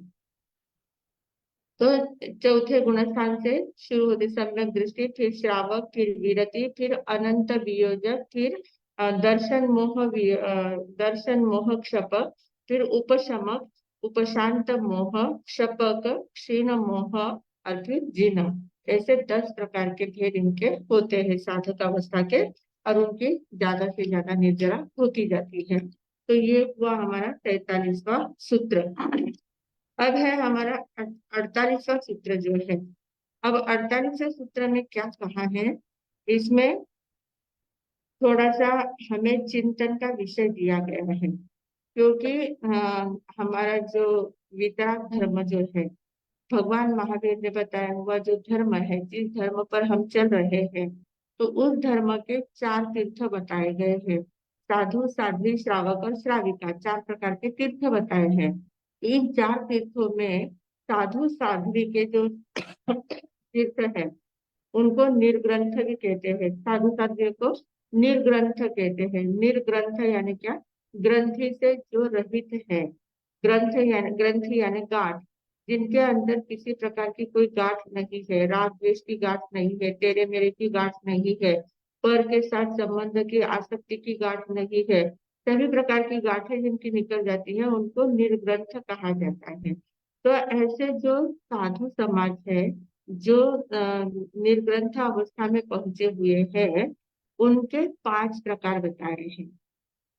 तो चौथे गुणस्थान से शुरू होती सम्यक दृष्टि, फिर श्रावक, फिर विरति, फिर अनंत वियोजक, फिर दर्शन मोह क्षपक, फिर उपशमक, उपशांत मोह क्षपक, क्षीण मोह, और फिर जिन। ऐसे 10 प्रकार के भेद इनके होते हैं साधक अवस्था के, और उनकी ज्यादा से ज्यादा निर्जरा होती जाती है। तो ये हुआ हमारा 43वां सूत्र। अब है हमारा 48वां सूत्र जो है। अब 48वें सूत्र में क्या कहा है, इसमें थोड़ा सा हमें चिंतन का विषय दिया गया है, क्योंकि हमारा जो वितराग धर्म जो है, भगवान महावीर ने बताया हुआ जो धर्म है, जिस धर्म पर हम चल रहे हैं, तो उस धर्म के 4 तीर्थ बताए गए हैं। साधु, साध्वी, श्रावक और श्राविका, 4 प्रकार के तीर्थ बताए हैं। इन 4 तीर्थों में साधु साध्वी के जो तीर्थ है, उनको निर्ग्रंथ भी कहते हैं। साधु साध्वी को निर्ग्रंथ कहते हैं। निर्ग्रंथ यानी क्या? ग्रंथि से जो रहित है। ग्रंथि यानी गांठ, जिनके अंदर किसी प्रकार की कोई गांठ नहीं है, राग द्वेष की गांठ नहीं है, तेरे मेरे की गांठ नहीं है, पर के साथ संबंध की आसक्ति की गांठ नहीं है, सभी प्रकार की गांठें जिनकी निकल जाती है, उनको निर्ग्रंथ कहा जाता है। तो ऐसे जो साधु समाज है, जो निर्ग्रंथ अवस्था में पहुंचे हुए हैं, उनके 5 प्रकार बताए हैं।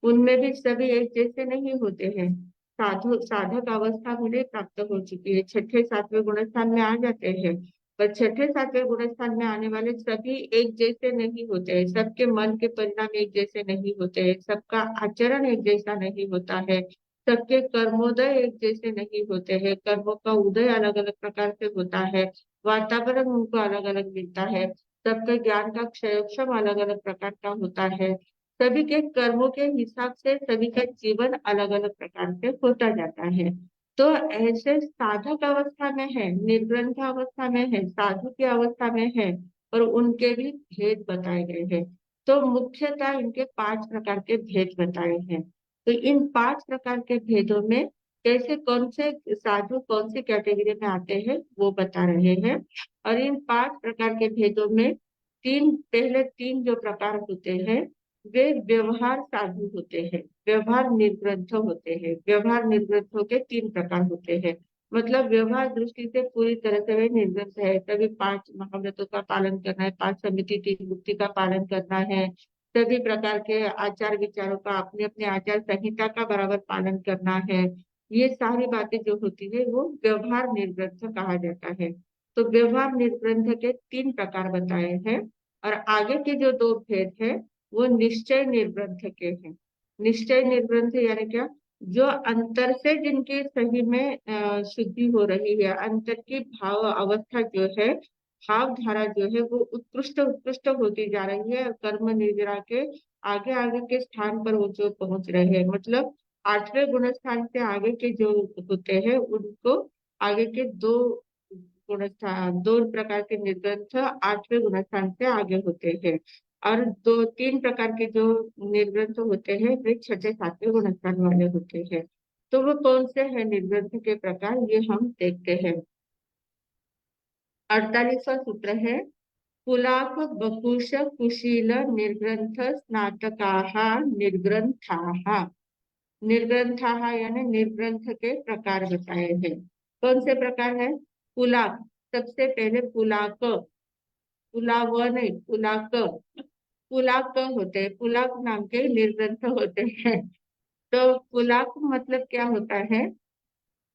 उनमें भी सभी एक जैसे नहीं होते हैं। साधु साधक अवस्था उन्हें प्राप्त हो चुकी है, छठे सातवें गुणस्थान में आ जाते हैं, पर छठे सातवें गुणस्थान में आने वाले सभी एक जैसे नहीं होते हैं। सबके मन के परिणाम एक जैसे नहीं होते हैं, सबका आचरण एक जैसा नहीं होता है, सबके कर्मोदय एक जैसे नहीं होते हैं, कर्मों का उदय अलग अलग प्रकार से होता है, वातावरण उनको अलग अलग मिलता है, सबके ज्ञान का क्षयक्षम अलग अलग प्रकार का होता है, सभी के कर्मों के हिसाब से सभी का जीवन अलग अलग प्रकार से होता जाता है। तो ऐसे साधक अवस्था में है, निर्ग्रंथ अवस्था में है, साधु की अवस्था में है, और उनके भी भेद बताए गए हैं। तो मुख्यतः इनके 5 प्रकार के भेद बताए हैं। तो इन 5 प्रकार के भेदों में कैसे कौन से साधु कौन सी कैटेगरी में आते हैं वो बता रहे हैं। और इन 5 प्रकार के भेदों में पहले तीन जो प्रकार होते हैं, वे व्यवहार साधु होते हैं, व्यवहार निर्ग्रंथ होते हैं। व्यवहार निर्ग्रंथों के 3 प्रकार होते हैं, मतलब व्यवहार दृष्टि से पूरी तरह से वे निर्ग्रंथ है। सभी 5 महाव्रतों का पालन करना है, 5 समिति 3 मुक्ति का पालन करना है, सभी प्रकार के आचार विचारों का, अपने अपने आचार संहिता का बराबर पालन करना है। ये सारी बातें जो होती है वो व्यवहार निर्ग्रंथ कहा जाता है। तो व्यवहार निर्ग्रंथ के 3 प्रकार बताए हैं। और आगे के जो 2 भेद है वो निश्चय निर्ग्रंथ के हैं। निश्चय निर्ग्रंथ यानी क्या? जो अंतर से जिनकी सही में शुद्धि हो रही है, अंतर की भाव अवस्था जो है, भाव धारा जो है वो उत्कृष्ट उत्कृष्ट होती जा रही है, और कर्म निर्जरा के आगे आगे के स्थान पर वो जो पहुंच रहे हैं, मतलब 8वें गुण स्थान से आगे के जो होते हैं, उनको आगे के 2 गुणस्थान, 2 प्रकार के निर्ग्रंथ 8वें गुणस्थान से आगे होते हैं। और 2-3 प्रकार के जो निर्ग्रंथ होते हैं वे छठे सातवें गुणस्थान वाले होते हैं। तो वो कौन से हैं निर्ग्रंथ के प्रकार, ये हम देखते हैं। 48वां सूत्र है, कुलाक बकुश कुशील निर्ग्रंथ स्नातकाः निर्ग्रंथाः। निर्ग्रंथाः यानी निर्ग्रंथ के प्रकार बताए हैं। कौन से प्रकार है? कुलाक, सबसे पहले कुलाक, कुलाव नहीं, कुलाक, कुलाक होते हैं, कुलाक नाम के निर्ग्रंथ होते हैं। तो कुलाक मतलब क्या होता है?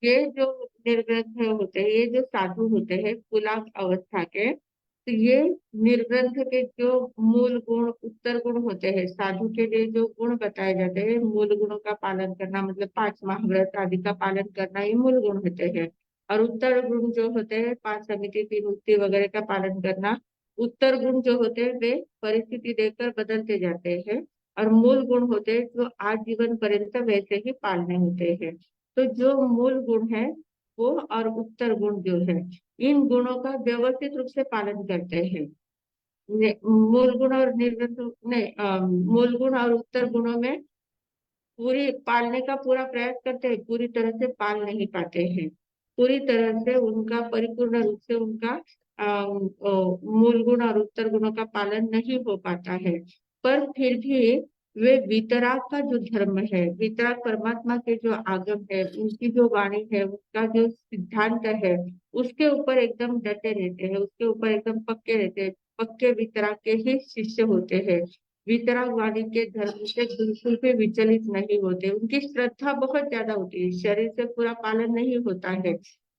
ये जो निर्ग्रंथ होते हैं, ये जो साधु होते हैं कुलाक अवस्था के, तो ये निर्ग्रंथ के जो मूल गुण उत्तर गुण होते हैं, साधु के लिए जो गुण बताए जाते हैं, मूल गुणों का पालन करना, मतलब 5 महाव्रत आदि का पालन करना, ये मूल गुण होते हैं। और उत्तर गुण जो होते हैं, 5 समिति 3 मुक्ति वगैरह का पालन करना। उत्तर गुण जो होते हैं वे परिस्थिति देखकर बदलते जाते हैं, और मूल गुण होते हैं जो आजीवन पर्यंत वैसे ही पालने होते हैं। तो जो मूल गुण है वो, और उत्तर गुण जो है, इन गुणों का व्यवस्थित रूप से पालन करते हैं। मूल गुण और निर्गुण नहीं, मूल गुण और उत्तर गुणों में पूरी पालने का पूरा प्रयास करते हैं, पूरी तरह से पाल नहीं पाते हैं, पूरी तरह से उनका परिपूर्ण रूप से उनका मूल गुण और उत्तर गुणों का पालन नहीं हो पाता है। पर फिर भी वे वितराग का जो धर्म है, वितराग परमात्मा के जो आगम है, उनकी जो वाणी है, उसका जो सिद्धांत है, उसके ऊपर एकदम डटे रहते हैं, उसके ऊपर एकदम पक्के रहते हैं, पक्के वितराग के ही शिष्य होते हैं। वितराग वाणी के धर्म से बिल्कुल भी विचलित नहीं होते। उनकी श्रद्धा बहुत ज्यादा होती है, शरीर से पूरा पालन नहीं होता है,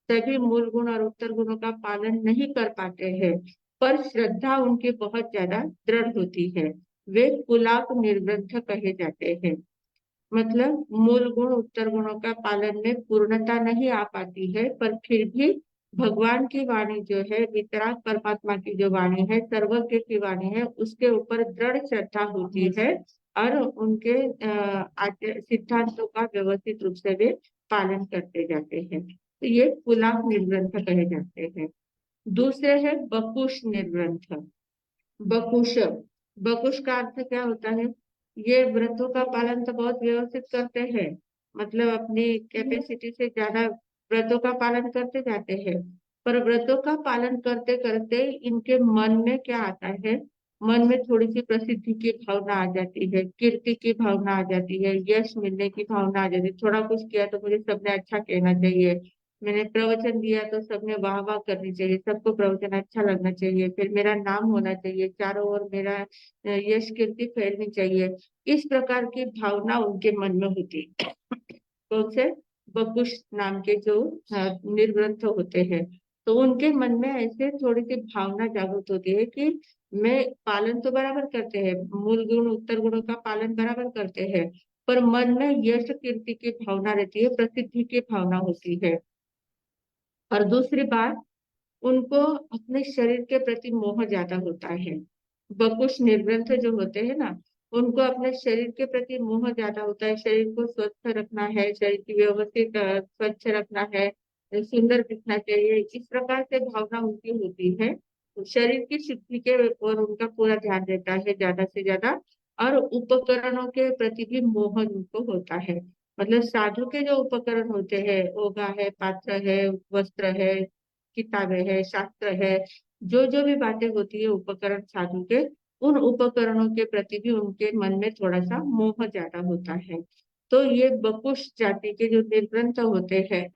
सभी मूल गुण और उत्तर गुणों का पालन नहीं कर पाते हैं, पर श्रद्धा उनकी बहुत ज्यादा दृढ़ होती है। वे कुलाक निर्ग्रंथ कहे जाते हैं। मतलब मूल गुण उत्तर गुणों का पालन में पूर्णता नहीं आ पाती है, पर फिर भी भगवान की वाणी जो है, वितराग परमात्मा की जो वाणी है, सर्वज्ञ की वाणी है, उसके ऊपर दृढ़ श्रद्धा होती है और उनके सिद्धांतों का व्यवस्थित रूप से वे पालन करते जाते हैं। तो ये पुलाव निर्ग्रंथ कहे जाते हैं। दूसरे है बकुश निर्ग्रंथ। बकुश, बकुश का अर्थ क्या होता है? ये व्रतों का पालन तो बहुत व्यवस्थित करते हैं, मतलब अपनी कैपेसिटी से ज्यादा व्रतों का पालन करते जाते हैं, पर व्रतों का पालन करते करते इनके मन में क्या आता है? मन में थोड़ी सी प्रसिद्धि की भावना आ जाती है, कीर्ति की भावना आ जाती है, यश मिलने की भावना आ जाती है। थोड़ा कुछ किया तो मुझे सबने अच्छा कहना चाहिए, मैंने प्रवचन दिया तो सबने वाह वाह करनी चाहिए, सबको प्रवचन अच्छा लगना चाहिए, फिर मेरा नाम होना चाहिए, चारों ओर मेरा यश कीर्ति फैलनी चाहिए। इस प्रकार की भावना उनके मन में होती है। कौन से? बकुश नाम के जो निर्ग्रंथ होते हैं, तो उनके मन में ऐसे थोड़ी सी भावना जागृत होती है कि मैं पालन तो बराबर करते हैं, मूल गुण उत्तर गुणों का पालन बराबर करते हैं, पर मन में यश कीर्ति की भावना रहती है, प्रसिद्धि की भावना होती है। और दूसरी बात, उनको अपने शरीर के प्रति मोह ज्यादा होता है। बकुश निर्ग्रंथ जो होते हैं ना, उनको अपने शरीर के प्रति मोह ज्यादा होता है, शरीर को स्वस्थ रखना है, शरीर की व्यवस्थित स्वच्छ रखना है, सुंदर दिखना चाहिए, इस प्रकार से भावना उनकी होती है। शरीर की शुद्धि के और उनका पूरा ध्यान रहता है ज्यादा से ज्यादा, और उपकरणों के प्रति भी मोह उनको होता है। मतलब साधु के जो उपकरण होते हैं, ओघा है, पात्र है, वस्त्र है, किताबें है, शास्त्र है, जो जो भी बातें होती है उपकरण साधु के, उन उपकरणों के प्रति भी उनके मन में थोड़ा सा मोह ज्यादा होता है। तो ये बकुश जाति के जो निर्ग्रंथ होते हैं,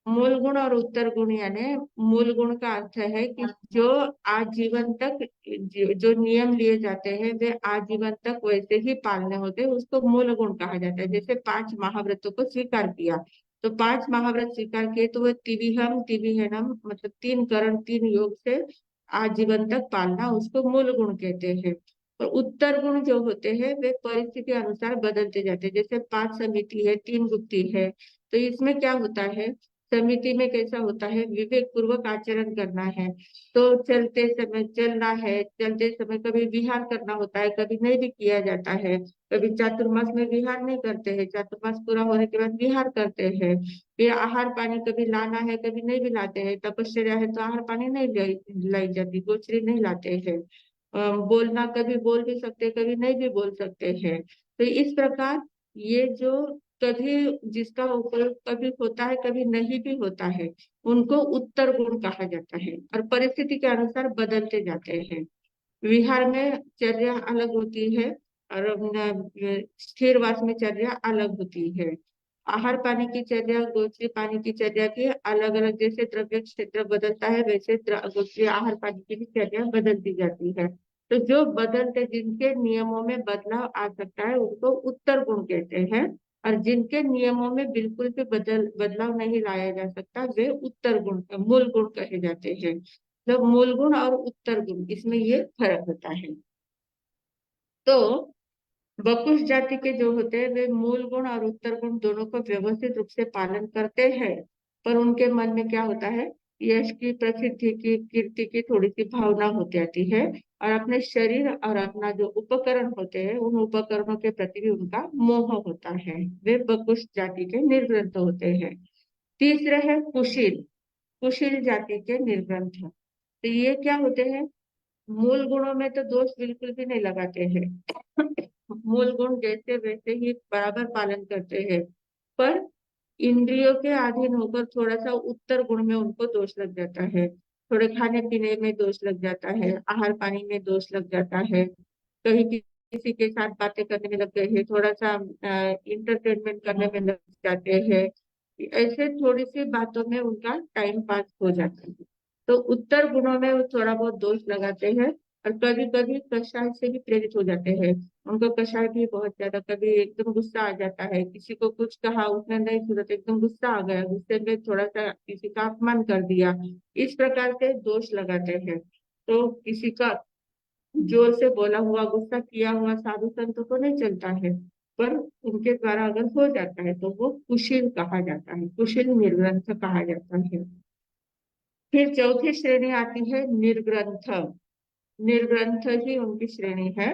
मूल गुण और उत्तर गुण, यानी मूल गुण का अर्थ है कि जो आजीवन तक जो नियम लिए जाते हैं वे आजीवन तक वैसे ही पालने होते हैं, उसको मूल गुण कहा जाता है। जैसे 5 महाव्रतों को स्वीकार किया, तो 5 महाव्रत स्वीकार किए तो वह तिविहम तिविहनम, मतलब 3 करण 3 योग से आजीवन तक पालना, उसको मूल गुण कहते हैं। और उत्तर गुण जो होते हैं वे परिस्थिति अनुसार बदलते जाते हैं। जैसे 5 समिति है, 3 गुप्ती है, तो इसमें क्या होता है? समिति में कैसा होता है? विवेक पूर्वक आचरण करना है, तो चलते समय चलना है, चलते समय कभी विहार करना होता है, कभी नहीं भी किया जाता है, कभी चातुर्मास में विहार नहीं करते हैं, चातुर्मास पूरा होने के बाद विहार करते हैं। फिर आहार पानी कभी लाना है, कभी नहीं भी लाते हैं, तपस्या है तो आहार पानी नहीं लाई जाती, गोचरी नहीं लाते हैं। बोलना, कभी बोल भी सकते, कभी नहीं भी बोल सकते हैं। तो इस प्रकार ये जो कभी जिसका उपयोग कभी होता है, कभी नहीं भी होता है, उनको उत्तर गुण कहा जाता है, और परिस्थिति के अनुसार बदलते जाते हैं। विहार में चर्या अलग होती है और स्थिर वास में चर्या अलग होती है। आहार पानी की चर्या, गोचरी पानी की चर्या की अलग अलग, जैसे द्रव्य क्षेत्र बदलता है वैसे गोचरी आहार पानी की भी चर्या बदलती जाती है। तो जो बदलते, जिनके नियमों में बदलाव आ सकता है उनको उत्तर गुण कहते हैं, और जिनके नियमों में बिल्कुल भी बदलाव नहीं लाया जा सकता वे उत्तर गुण, मूल गुण कहे जाते हैं। तो मूल गुण और उत्तर गुण, इसमें ये फर्क होता है। तो बकुश जाति के जो होते हैं वे मूल गुण और उत्तर गुण दोनों को व्यवस्थित रूप से पालन करते हैं, पर उनके मन में क्या होता है? यश की, प्रसिद्धि की, कीर्ति की थोड़ी सी भावना हो जाती है, और अपने शरीर और अपना जो उपकरण होते हैं उन उपकरणों के प्रति भी उनका मोह होता है। वे बकुश जाति के निर्ग्रंथ होते हैं। तीसरे है कुशील। कुशील जाति के निर्ग्रंथ। तो ये क्या होते हैं? मूल गुणों में तो दोष बिल्कुल भी नहीं लगाते हैं, मूल गुण जैसे वैसे ही बराबर पालन करते हैं, पर इंद्रियों के अधीन होकर थोड़ा सा उत्तर गुण में उनको दोष लग जाता है। थोड़े खाने पीने में दोष लग जाता है, आहार पानी में दोष लग जाता है, कहीं किसी के साथ बातें करने में लग गए हैं, थोड़ा सा इंटरटेनमेंट करने में लग जाते हैं, ऐसे थोड़ी सी बातों में उनका टाइम पास हो जाता है। तो उत्तर गुणों में वो थोड़ा बहुत दोष लगाते हैं, और कभी कभी कषाय से भी प्रेरित हो जाते हैं। उनको कषाय भी बहुत ज्यादा, कभी एकदम गुस्सा आ जाता है, किसी को कुछ कहा उसने नहीं सुना तो एकदम गुस्सा आ गया, गुस्से में थोड़ा सा किसी का अपमान कर दिया, इस प्रकार से दोष लगाते हैं। तो किसी का जोर से बोला हुआ, गुस्सा किया हुआ साधु संतों को नहीं चलता है, पर उनके द्वारा अगर हो जाता है तो वो कुशील कहा जाता है, कुशील निर्ग्रंथ कहा जाता है। फिर चौथी श्रेणी आती है निर्ग्रंथ। निर्ग्रंथ ही उनकी श्रेणी है।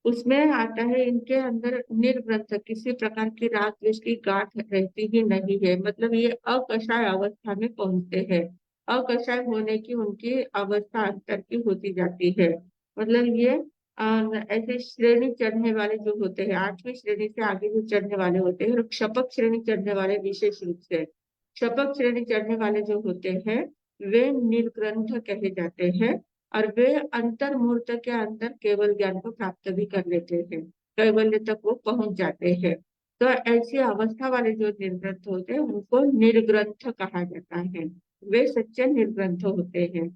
उसमें आता है इनके अंदर निर्ग्रंथ, किसी प्रकार की राग द्वेष की गांठ रहती ही नहीं है, मतलब ये अकषाय अवस्था में पहुंचते हैं। अकषाय होने की उनकी अवस्था अंतर की होती जाती है। मतलब ये ऐसे श्रेणी चढ़ने वाले जो होते हैं, 8वीं श्रेणी से आगे जो चढ़ने वाले होते हैं, और क्षपक श्रेणी चढ़ने वाले विशेष रूप से, क्षपक श्रेणी चढ़ने वाले जो होते हैं वे निर्ग्रंथ कहे जाते हैं। और वे अंतर मुहूर्त के अंदर केवल ज्ञान को प्राप्त भी कर लेते हैं, कैवल्य तक वो पहुंच जाते हैं। तो ऐसी अवस्था वाले जो निर्ग्रंथ होते हैं उनको निर्ग्रंथ कहा जाता है, वे सच्चे निर्ग्रंथ होते हैं।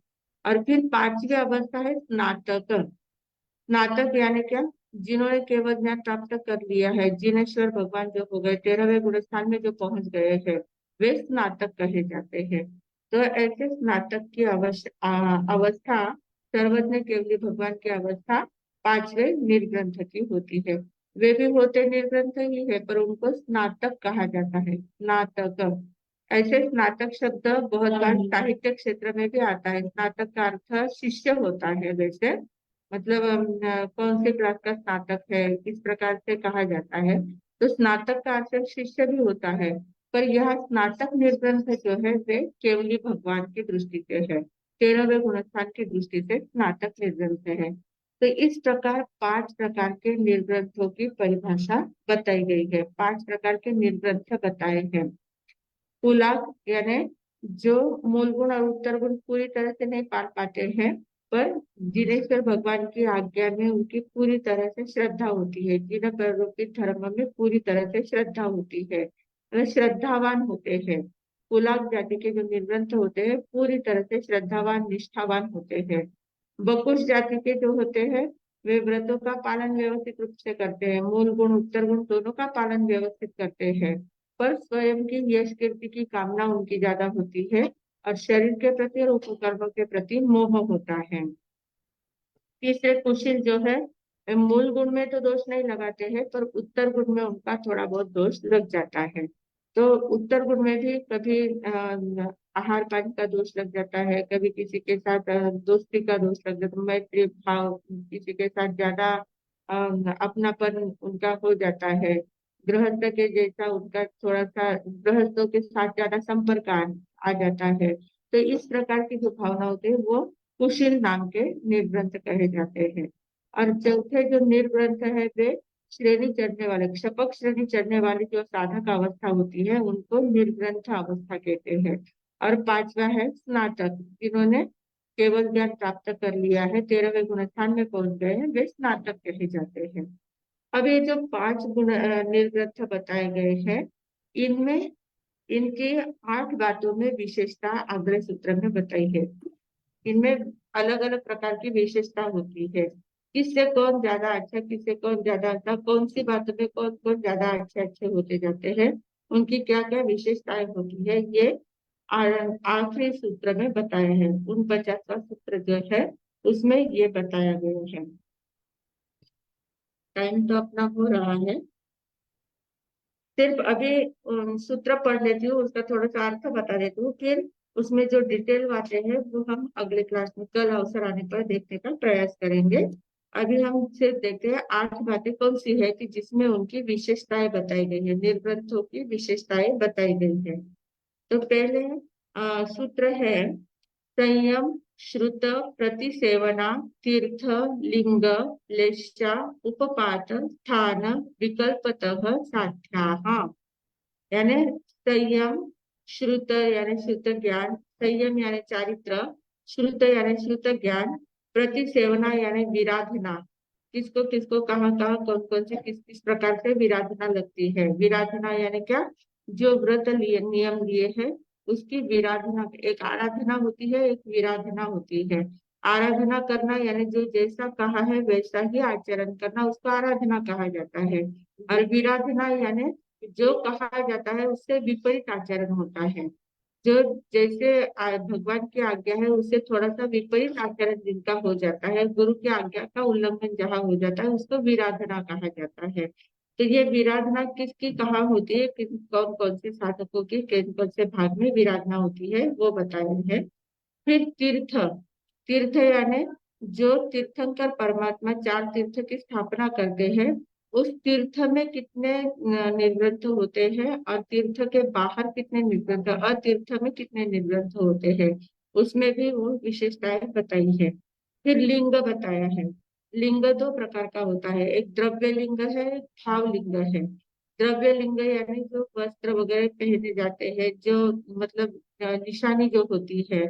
और फिर 5वीं अवस्था है स्नातक। स्नातक यानी क्या? जिन्होंने केवल ज्ञान प्राप्त कर लिया है, जिनेश्वर भगवान जो हो गए, 13वें गुण स्थान में जो पहुंच गए हैं, वे स्नातक कहे जाते हैं। तो ऐसे स्नातक की अवस्था, सर्वज्ञ केवली भगवान की अवस्था 5वें निर्ग्रंथ की होती है। वे भी होते निर्ग्रंथ ही है, पर उनको स्नातक कहा जाता है, स्नातक। ऐसे स्नातक शब्द बहुत बार साहित्य क्षेत्र में भी आता है। स्नातक का अर्थ शिष्य होता है वैसे, मतलब कौन सी क्लास का स्नातक है इस प्रकार से कहा जाता है। तो स्नातक का अर्थ शिष्य भी होता है, पर यह स्नातक निर्ग्रंथ जो है वे केवली भगवान की दृष्टि से है, 13वें गुणस्थान की दृष्टि से स्नातक निर्ग्रंथ है। तो इस प्रकार 5 प्रकार के निर्ग्रंथों की परिभाषा बताई गई है, 5 प्रकार के निर्ग्रंथ बताए हैं। पुलाव यानी जो मूल गुण और उत्तर गुण पूरी तरह से नहीं पार पाते हैं, पर जिनेश्वर भगवान की आज्ञा में उनकी पूरी तरह से श्रद्धा होती है, जिन प्ररोपित धर्म में पूरी तरह से श्रद्धा होती है, वे श्रद्धावान होते हैं। पुलाव जाति के जो निर्ग्रंथ होते हैं पूरी तरह से श्रद्धावान निष्ठावान होते हैं। बकुश जाति के जो होते हैं वे व्रतों का पालन व्यवस्थित रूप से करते हैं, मूल गुण उत्तर गुण दोनों का पालन व्यवस्थित करते हैं, पर स्वयं की यश कीर्ति की कामना उनकी ज्यादा होती है, और शरीर के प्रति और उपकर्म के प्रति मोह होता है। तीसरे कुशील जो है, मूल गुण में तो दोष नहीं लगाते हैं, पर उत्तर गुण में उनका थोड़ा बहुत दोष लग जाता है। तो उत्तर गुण में भी कभी आहार पान का दोष लग जाता है, कभी किसी के साथ दोस्ती का दोष लग जाता है, मैत्री भाव, किसी के साथ ज्यादा अपनापन उनका हो जाता है, गृहस्थ के जैसा उनका थोड़ा सा गृहस्थों के साथ ज्यादा संपर्क आ जाता है। तो इस प्रकार की जो भावना होती है वो कुशील नाम के निर्ग्रंथ कहे जाते हैं। और चौथे जो निर्ग्रंथ है वे श्रेणी चढ़ने वाले, क्षपक श्रेणी चढ़ने वाली जो साधक अवस्था होती है उनको निर्ग्रंथ अवस्था कहते हैं। और 5वां है स्नातक, जिन्होंने केवल ज्ञान प्राप्त कर लिया है, 13वें गुण स्थान में पहुंच गए हैं, वे स्नातक कहे जाते हैं। अब ये जो 5 गुण निर्ग्रंथ बताए गए हैं, इनमें इनके 8 बातों में विशेषता अगले सूत्र में बताई है। इनमें अलग अलग प्रकार की विशेषता होती है, किससे कौन ज्यादा अच्छा, किससे कौन ज्यादा अच्छा, कौन सी बातों में कौन कौन ज्यादा अच्छे अच्छे होते जाते हैं, उनकी क्या क्या विशेषताएं होती है, ये आखिरी सूत्र में बताया है। 49वां सूत्र जो है उसमें ये बताया गया है। टाइम तो अपना हो रहा है, सिर्फ अभी सूत्र पढ़ लेती हूँ, उसका थोड़ा सा अर्थ बता देती हूँ, फिर उसमें जो डिटेल बातें हैं वो हम अगले क्लास में कल अवसर आने पर देखने का प्रयास करेंगे। अभी हम सिर्फ देखते हैं 8 बातें कौन सी है कि जिसमें उनकी विशेषताएं बताई गई है, निर्ग्रंथों की विशेषताएं बताई गई है। तो पहले सूत्र है संयम, श्रुत, प्रतिसेवना, तीर्थ, लिंग, लेशा, उपपात, स्थान, विकल्पतः साध्याः। यानी संयम, श्रुत यानी श्रुत ज्ञान, संयम यानी चारित्र, श्रुत यानी श्रुत ज्ञान, प्रतिसेवना यानी विराधना, किसको किसको कहाँ कहाँ कौन कौन से किस किस प्रकार से विराधना लगती है। विराधना यानी क्या? जो व्रत लिए नियम लिए है उसकी विराधना, एक आराधना होती है, एक विराधना होती है। आराधना करना यानी जो जैसा कहा है वैसा ही आचरण करना, उसको आराधना कहा जाता है। और विराधना यानी जो कहा जाता है उससे विपरीत आचरण होता है। जो जैसे भगवान की आज्ञा है उससे थोड़ा सा विपरीत आचरण जिनका हो जाता है, गुरु की आज्ञा का उल्लंघन जहाँ हो जाता है, उसको विराधना कहा जाता है। तो ये विराधना किसकी कहाँ होती है, कौन कौन से साधकों की किन कौन से भाग में विराधना होती है, वो बताया है। फिर तीर्थ, तीर्थ यानी जो तीर्थंकर परमात्मा चार तीर्थ की स्थापना करते हैं, उस तीर्थ में कितने निर्ग्रंथ होते हैं और तीर्थ के बाहर कितने निर्ग्रंथ, अतीर्थ में कितने निर्ग्रंथ होते हैं, उसमें भी वो विशेषताएं बताई है। फिर लिंग बताया है। लिंग दो प्रकार का होता है, एक द्रव्य लिंग है, एक भाव लिंग है। द्रव्य लिंग यानी जो वस्त्र वगैरह पहने जाते हैं, जो मतलब निशानी जो होती है,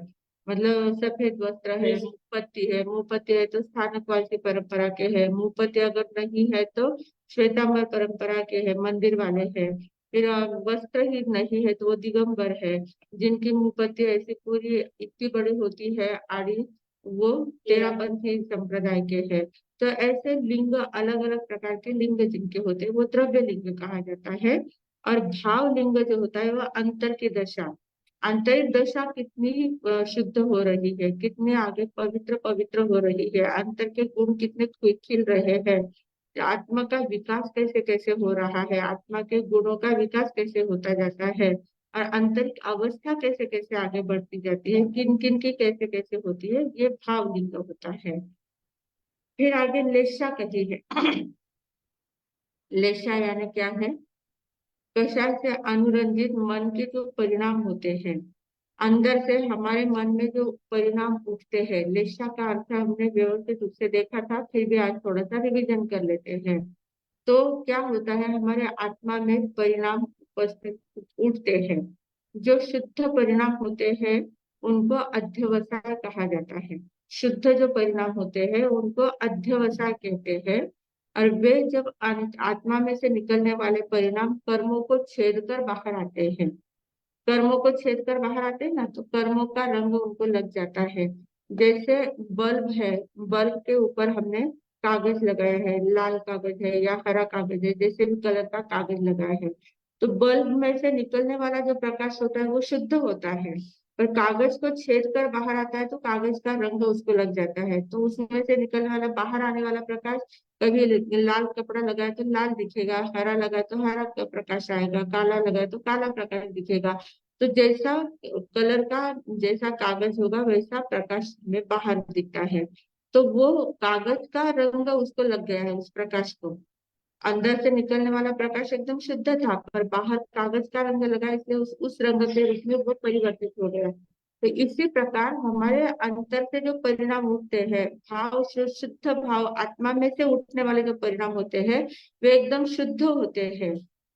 मतलब सफेद वस्त्र है, मुपत्ति है, मुपत्ति है तो स्थानकवासी परंपरा के है, मुपत्ति अगर नहीं है तो श्वेतांबर परंपरा के है, मंदिर वाले हैं। फिर वस्त्र ही नहीं है तो वो दिगंबर है, जिनकी मुपत्ति ऐसी पूरी इतनी बड़ी होती है आड़ी, वो तेरापंथी संप्रदाय के है। तो ऐसे लिंग, अलग अलग प्रकार के लिंग जिनके होते हैं वो द्रव्य लिंग कहा जाता है। और भाव लिंग जो होता है वह अंतर की दशा, आंतरिक दशा कितनी शुद्ध हो रही है, कितने आगे पवित्र पवित्र हो रही है, अंतर के गुण कितने खिल रहे हैं, आत्मा का विकास कैसे कैसे हो रहा है, आत्मा के गुणों का विकास कैसे होता जाता है, और आंतरिक अवस्था कैसे कैसे आगे बढ़ती जाती है, किन किन की कैसे कैसे होती है, ये भाव लिंग होता है। फिर आगे लेशा कही है। लेशा यानी क्या है, कषाय से अनुरंजित मन के जो परिणाम होते हैं, अंदर से हमारे मन में जो परिणाम उठते हैं, लेशा का अर्थ हमने व्यवस्थित रूप से देखा था, फिर भी आज थोड़ा सा रिवीजन कर लेते हैं। तो क्या होता है, हमारे आत्मा में परिणाम उपस्थित उठते हैं। जो शुद्ध परिणाम होते हैं उनको अध्यवसाय कहा जाता है। शुद्ध जो परिणाम होते हैं उनको अध्यवसाय कहते हैं। और वे जब आत्मा में से निकलने वाले परिणाम कर्मों को छेद कर बाहर आते हैं, कर्मों को छेद कर बाहर आते हैं ना, तो कर्मों का रंग उनको लग जाता है। जैसे बल्ब है, बल्ब के ऊपर हमने कागज लगाया है, लाल कागज है या हरा कागज है, जैसे भी कलर का कागज लगाया है, तो बल्ब में से निकलने वाला जो प्रकाश होता है वो शुद्ध होता है। पर कागज को छेद कर बाहर आता है तो कागज का रंग उसको लग जाता है, तो उसमें से निकलने वाला बाहर आने वाला प्रकाश, कभी लाल कपड़ा लगाए तो लाल दिखेगा, हरा लगाए तो हरा का प्रकाश आएगा, काला लगाए तो काला प्रकाश दिखेगा। तो जैसा कलर का, जैसा कागज होगा वैसा प्रकाश में बाहर दिखता है। तो वो कागज का रंग उसको लग गया है, उस प्रकाश को। अंदर से निकलने वाला प्रकाश एकदम शुद्ध था, पर बाहर कागज का रंग लगा, इसलिए उस रंग के रूप में वो परिवर्तित हो गया। तो इसी प्रकार हमारे अंतर से जो परिणाम उठते हैं, भाव, शुद्ध भाव, आत्मा में से उठने वाले जो परिणाम होते हैं वे एकदम शुद्ध होते हैं।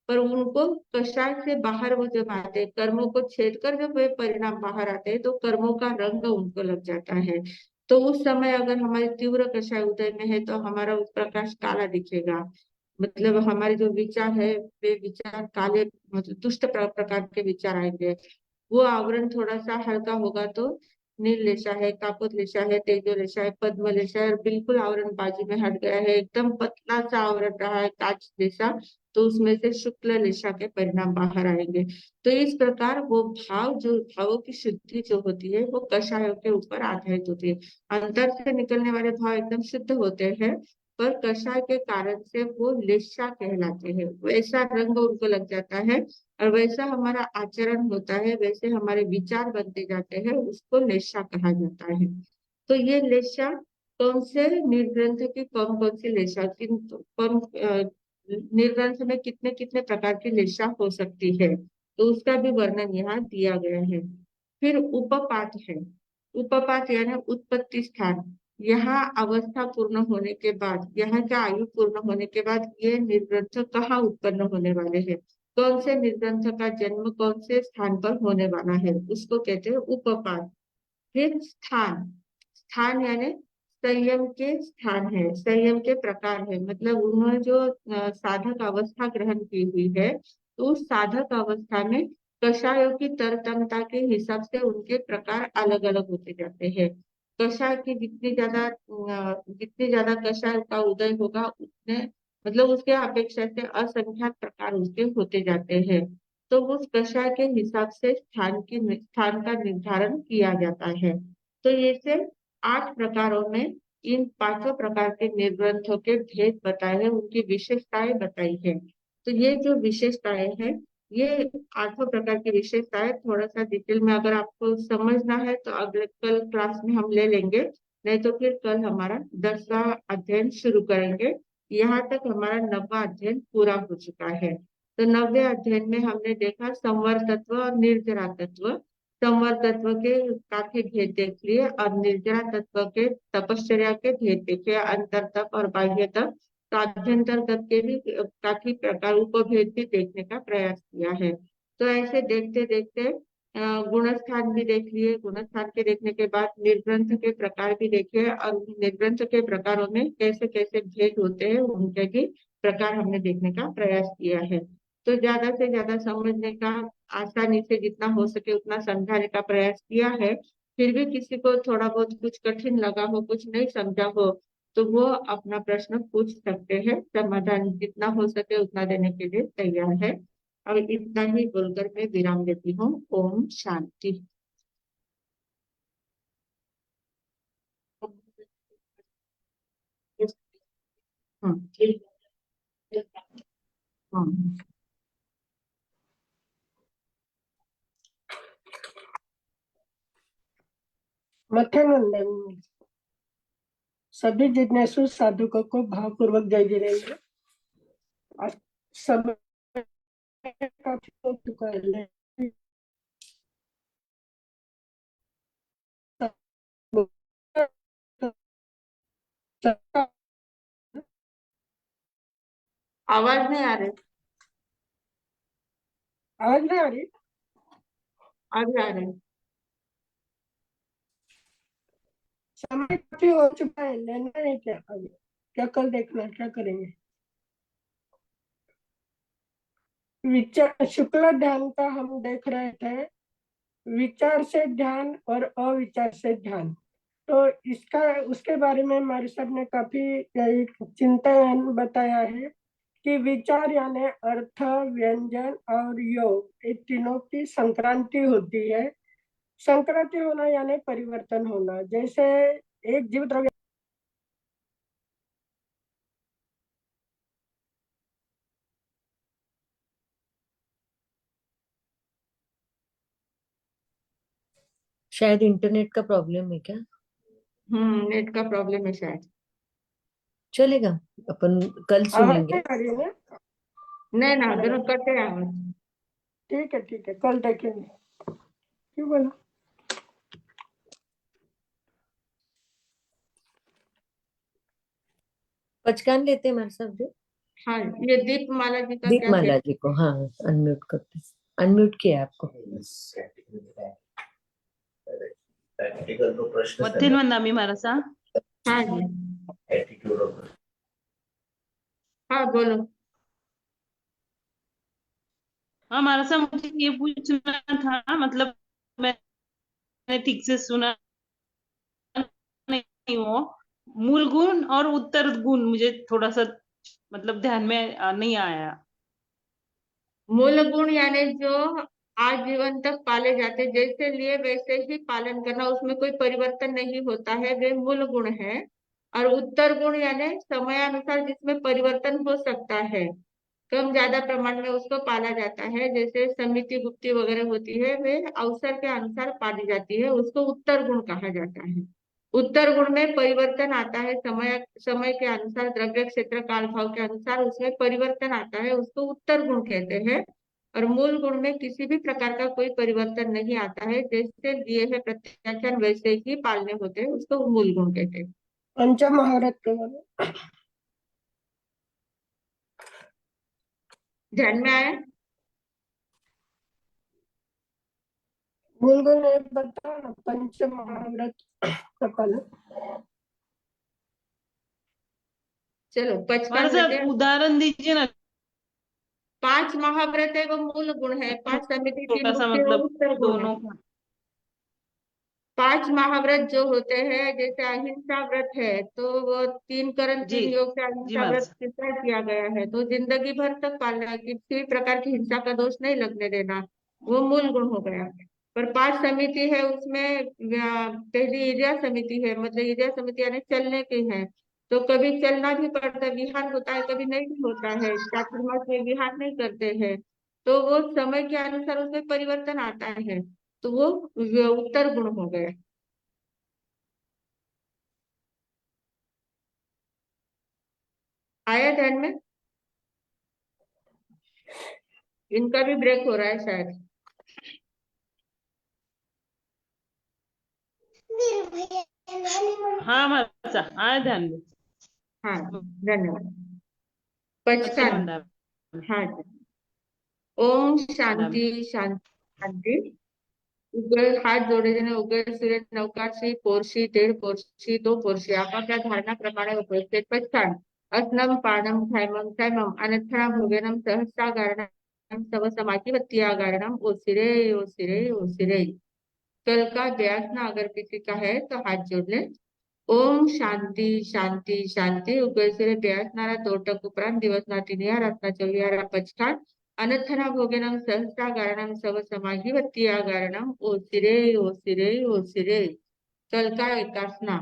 पर उनको कषाय से बाहर वो जब आते हैं, कर्मों को छेद कर जब वे परिणाम बाहर आते हैं, तो कर्मों का रंग उनको लग जाता है। तो उस समय अगर हमारी तीव्र कषाय उदय में है तो हमारा उस प्रकाश काला दिखेगा, मतलब हमारे जो विचार है वे विचार काले, मतलब दुष्ट प्रकार के विचार आएंगे। वो आवरण थोड़ा सा हल्का होगा तो नील लेशा है, काकुत लेशा है, तेजो लेशा है, पद्म लेशा है, और बिल्कुल आवरण बाजू में हट गया है, एकदम पतला सा आवरण रहा है कांच जैसा, तो उसमें से शुक्ल लेशा के परिणाम बाहर आएंगे। तो इस प्रकार वो भाव, जो भावों की शुद्धि जो होती है वो कषायों के ऊपर आधारित होती है। अंदर से निकलने वाले भाव एकदम शुद्ध होते हैं, पर कषाय के कारण से वो लेशा कहलाते हैं, वैसा रंग उनको लग जाता है, और वैसा हमारा आचरण होता है, वैसे हमारे विचार बनते जाते हैं, उसको लेशा कहा जाता है। तो ये लेशा कौन से निर्ग्रंथ की कौन कौन सी लेशा, किन कौन निर्ग्रंथ में कितने कितने प्रकार की लेशा हो सकती है, तो उसका भी वर्णन यहाँ दिया गया है। फिर उपपात है। उपपात यानी उत्पत्ति स्थान। यहाँ अवस्था पूर्ण होने के बाद, यहाँ का आयु पूर्ण होने के बाद ये निर्ग्रंथ कहाँ उत्पन्न होने वाले हैं, कौन से निर्ग्रंथ का जन्म कौन से स्थान पर होने वाला है, उसको कहते हैं उपपात। फिर स्थान, स्थान यानी संयम के स्थान है, संयम के प्रकार है, मतलब उन्होंने जो साधक अवस्था ग्रहण की हुई है, तो उस साधक अवस्था में कषायों की तरतमता के हिसाब से उनके प्रकार अलग अलग होते जाते हैं। कषाय की जितनी ज्यादा कषाय का उदय होगा उतने मतलब उसके अपेक्षा से असंख्यात प्रकार उसके होते जाते हैं। तो उस कषाय के हिसाब से स्थान का निर्धारण किया जाता है। तो ये सिर्फ 8 प्रकारों में इन पांचों प्रकार के निर्ग्रंथों के भेद बताए हैं, उनकी विशेषताएं बताई है। तो ये जो विशेषताएं हैं, ये 8 प्रकार की विशेषताएं थोड़ा सा डिटेल में अगर आपको समझना है तो अगले कल क्लास में हम ले लेंगे, नहीं तो फिर कल हमारा 10वां अध्ययन शुरू करेंगे। यहाँ तक हमारा 9वां अध्ययन पूरा हो चुका है। तो 9वें अध्ययन में हमने देखा संवर तत्व और निर्जरा तत्व। संवर तत्व के काफी भेद देख लिए और निर्जरा तत्व के तपश्चर्या के भेद देखे, अंतर तप और बाह्य तप। तो आभ्यंतर तप के भी काफी प्रकार उपभेद भी देखने का प्रयास किया है। तो ऐसे देखते देखते गुणस्थान भी देख लिए। गुणस्थान के देखने के बाद निर्ग्रंथ के प्रकार भी देखे और निर्ग्रंथ के प्रकारों में कैसे कैसे भेद होते हैं उनके भी प्रकार हमने देखने का प्रयास किया है। तो ज्यादा से ज्यादा समझने का, आसानी से जितना हो सके उतना समझाने का प्रयास किया है। फिर भी किसी को थोड़ा बहुत कुछ कठिन लगा हो, कुछ नहीं समझा हो, तो वो अपना प्रश्न पूछ सकते हैं। समाधान जितना हो सके उतना देने के लिए तैयार है। अब इतना ही बोलकर मैं विराम देती हूँ। ओम शांति। ठीक। हाँ। मथन वंदन। सभी जिज्ञासु साधकों को भावपूर्वक जय जिनेंद्र। आज समय काफी हो चुका है। आवाज नहीं आ रही। आवाज नहीं आ रही? अभी आ रही। समय काफी हो चुका है, लेना है क्या? अभी क्या कल देखना, क्या करेंगे? विचार शुक्ल ध्यान का हम देख रहे थे, विचार से ध्यान और अविचार से ध्यान। तो इसका उसके बारे में हमारे सर ने काफी चिंतन बताया है कि विचार यानी अर्थ, व्यंजन और योग, ये तीनों की संक्रांति होती है। संक्रांति होना यानी परिवर्तन होना। जैसे एक जीव द्रव्य शायद इंटरनेट का प्रॉब्लम है क्या? नेट का प्रॉब्लम है शायद। चलेगा, अपन कल आवाज सुनेंगे। नहीं आ रही है ना? नहीं ना, चलेगा, दोनों कटे आवाज। ठीक है, कल देखेंगे। क्यों बोला? पहचान लेते हैं हमारे साथ जो हाँ, ये दीपमाला जी का क्या दीपमाला जी को, हाँ, अनम्यूट करते, अनम्यूट किया आपको। मथेन वंदामी मारसा। हाँ जी, हाँ बोलो। हाँ मारसा, मुझे ये पूछना था, मतलब मैंने ठीक से सुना नहीं हो। मूल गुण और उत्तर गुण मुझे थोड़ा सा मतलब ध्यान में नहीं आया। मूल गुण यानी जो आजीवन तक पाले जाते, जैसे लिए वैसे ही पालन करना, उसमें कोई परिवर्तन नहीं होता है, वे मूल गुण है। और उत्तर गुण यानी समयानुसार जिसमें परिवर्तन हो सकता है, कम ज्यादा प्रमाण में उसको पाला जाता है। जैसे समिति गुप्ती वगैरह होती है, वे अवसर के अनुसार पाली जाती है, उसको उत्तर गुण कहा जाता है। उत्तर गुण में परिवर्तन आता है, समय समय के अनुसार, द्रव्य क्षेत्र काल भाव के अनुसार उसमें परिवर्तन आता है, उसको उत्तर गुण कहते हैं। और मूल गुण में किसी भी प्रकार का कोई परिवर्तन नहीं आता है, जैसे दिए है प्रत्याचन वैसे ही पालने होते हैं, उसको मूल गुण कहते हैं। पंचमहारत के बोले ध्यान में आया? मूल गुण एक बताओ ना, पंचमहाव्रत का कल। चलो 55 मारसा लेते हैं। उदाहरण दीजिए ना। 5 महाव्रत है वो मूल गुण है, 5 समिति, 3 छोटा सा गुप्ती वो मतलब उत्तर गुण है। दोनों का। 5 महाव्रत जो होते हैं, जैसे अहिंसा व्रत है तो वो 3 कर्म जी 3 योग से जी अहिंसा व्रत महाराज। कितना किया गया है, तो जिंदगी भर तक पालना है, किसी भी प्रकार की हिंसा का दोष नहीं लगने देना, वो मूल गुण हो गया। पर 5 समिति है, उसमें पहली ईर्ष्या समिति है, मतलब ईर्ष्या समिति यानी चलने की है, तो कभी चलना भी पड़ता है, विहार होता है, कभी नहीं भी होता है, चातुर्मास में विहार नहीं करते हैं, तो वो समय के अनुसार उसमें परिवर्तन आता है, तो वो उत्तर गुण हो गया। आया ध्यान में? इनका भी ब्रेक हो रहा है शायद। हाँ महाराज, आया ध्यान में। हाँ, धन्यवाद। पश्चिम पचकान। मंडल हाँ जी। ओम में। शांति शांति शांति। उगल हात जोडले उगल सूर्य नवकाशी पोरशी 1.5 पोरशी 2 पोरशी आपापल्या धारणाप्रमाणे उपस्थित पचकान अस्नम पानम थैमम थैमम अनथना भोगेनम सहस्ता गारणम सव समाधिवत्ती आगारणम ओसिरे ओसिरे ओसिरे। कल का व्यासना अगर किसी का है तो हाथ जोड़ ले। ओम शांति शांति शांति उगलसिरे व्यासनारा 2 टक उपरांत दिवसना 3 रातना 24 पचकान अनथना भोगेनम सहस्ता गारणम सव समाधिवत्ती आगारणम ओसिरे ओसिरे ओसिरे। कल का एकासना।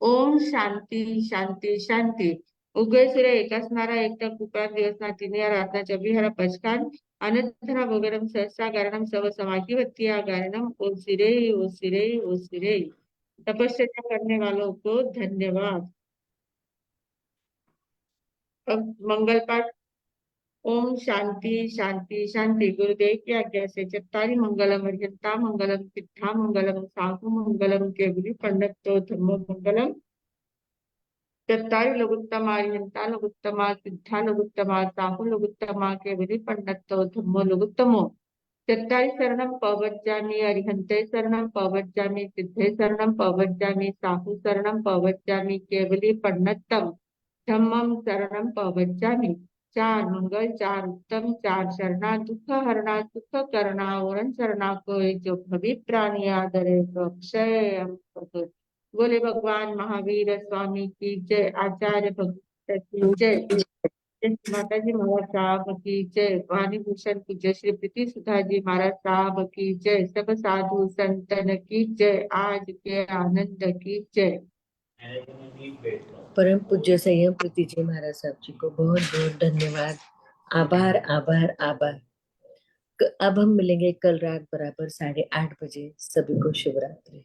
ओम शांति शांति शांति उगलसिरे एकासनारा 1 टक उपरांत दिवसना 3 रातना 24 पचकान अनंतरा भोगनम सहस्रा गारणम सव समाधिवत्ती गारणम ओसिरे ओसिरे ओसिरे। तपस्या करने वालों को धन्यवाद। अब मंगल पाठ। ओम शांति शांति शांति गुरुदेव की आज्ञा से चत्तारी मंगलम अर्यंता मंगलम सिद्धा मंगलम साहु मंगलम केवली पंडितो धम्मो मंगलम चत्तारी लघुत्तमा अर्यंता लघुत्तमा सिद्धा लघुत्तमा साहु लघुत्तमा केवली पंडितो धम्मो लघुत्तमो चत्तारी शरणम पवज्जामि अरिहंते शरणम पवज्जामि सिद्धे शरणम पवज्जामि साहु शरणम पवज्जामि केवली पन्नतम धम्मम शरणम पवज्जामि। 4 मंगल 4 उत्तम 4 शरणा दुख हरणा सुख करना वरण शरणा कोई जो भवि प्राणी आदरे तो अक्षय अमृत। बोले भगवान महावीर स्वामी की जय। आचार्य भगवत की जय। माता जी महाराज साहब की जय। वाणी भूषण पूज्य श्री प्रीति सुधा जी महाराज साहब की जय। सब साधु संतन की जय। आज के आनंद की जय। परम पूज्य संयम प्रीति जी महाराज साहब जी को बहुत बहुत धन्यवाद। आभार आभार आभार। अब हम मिलेंगे कल रात बराबर 8:30 बजे। सभी को शुभ रात्रि।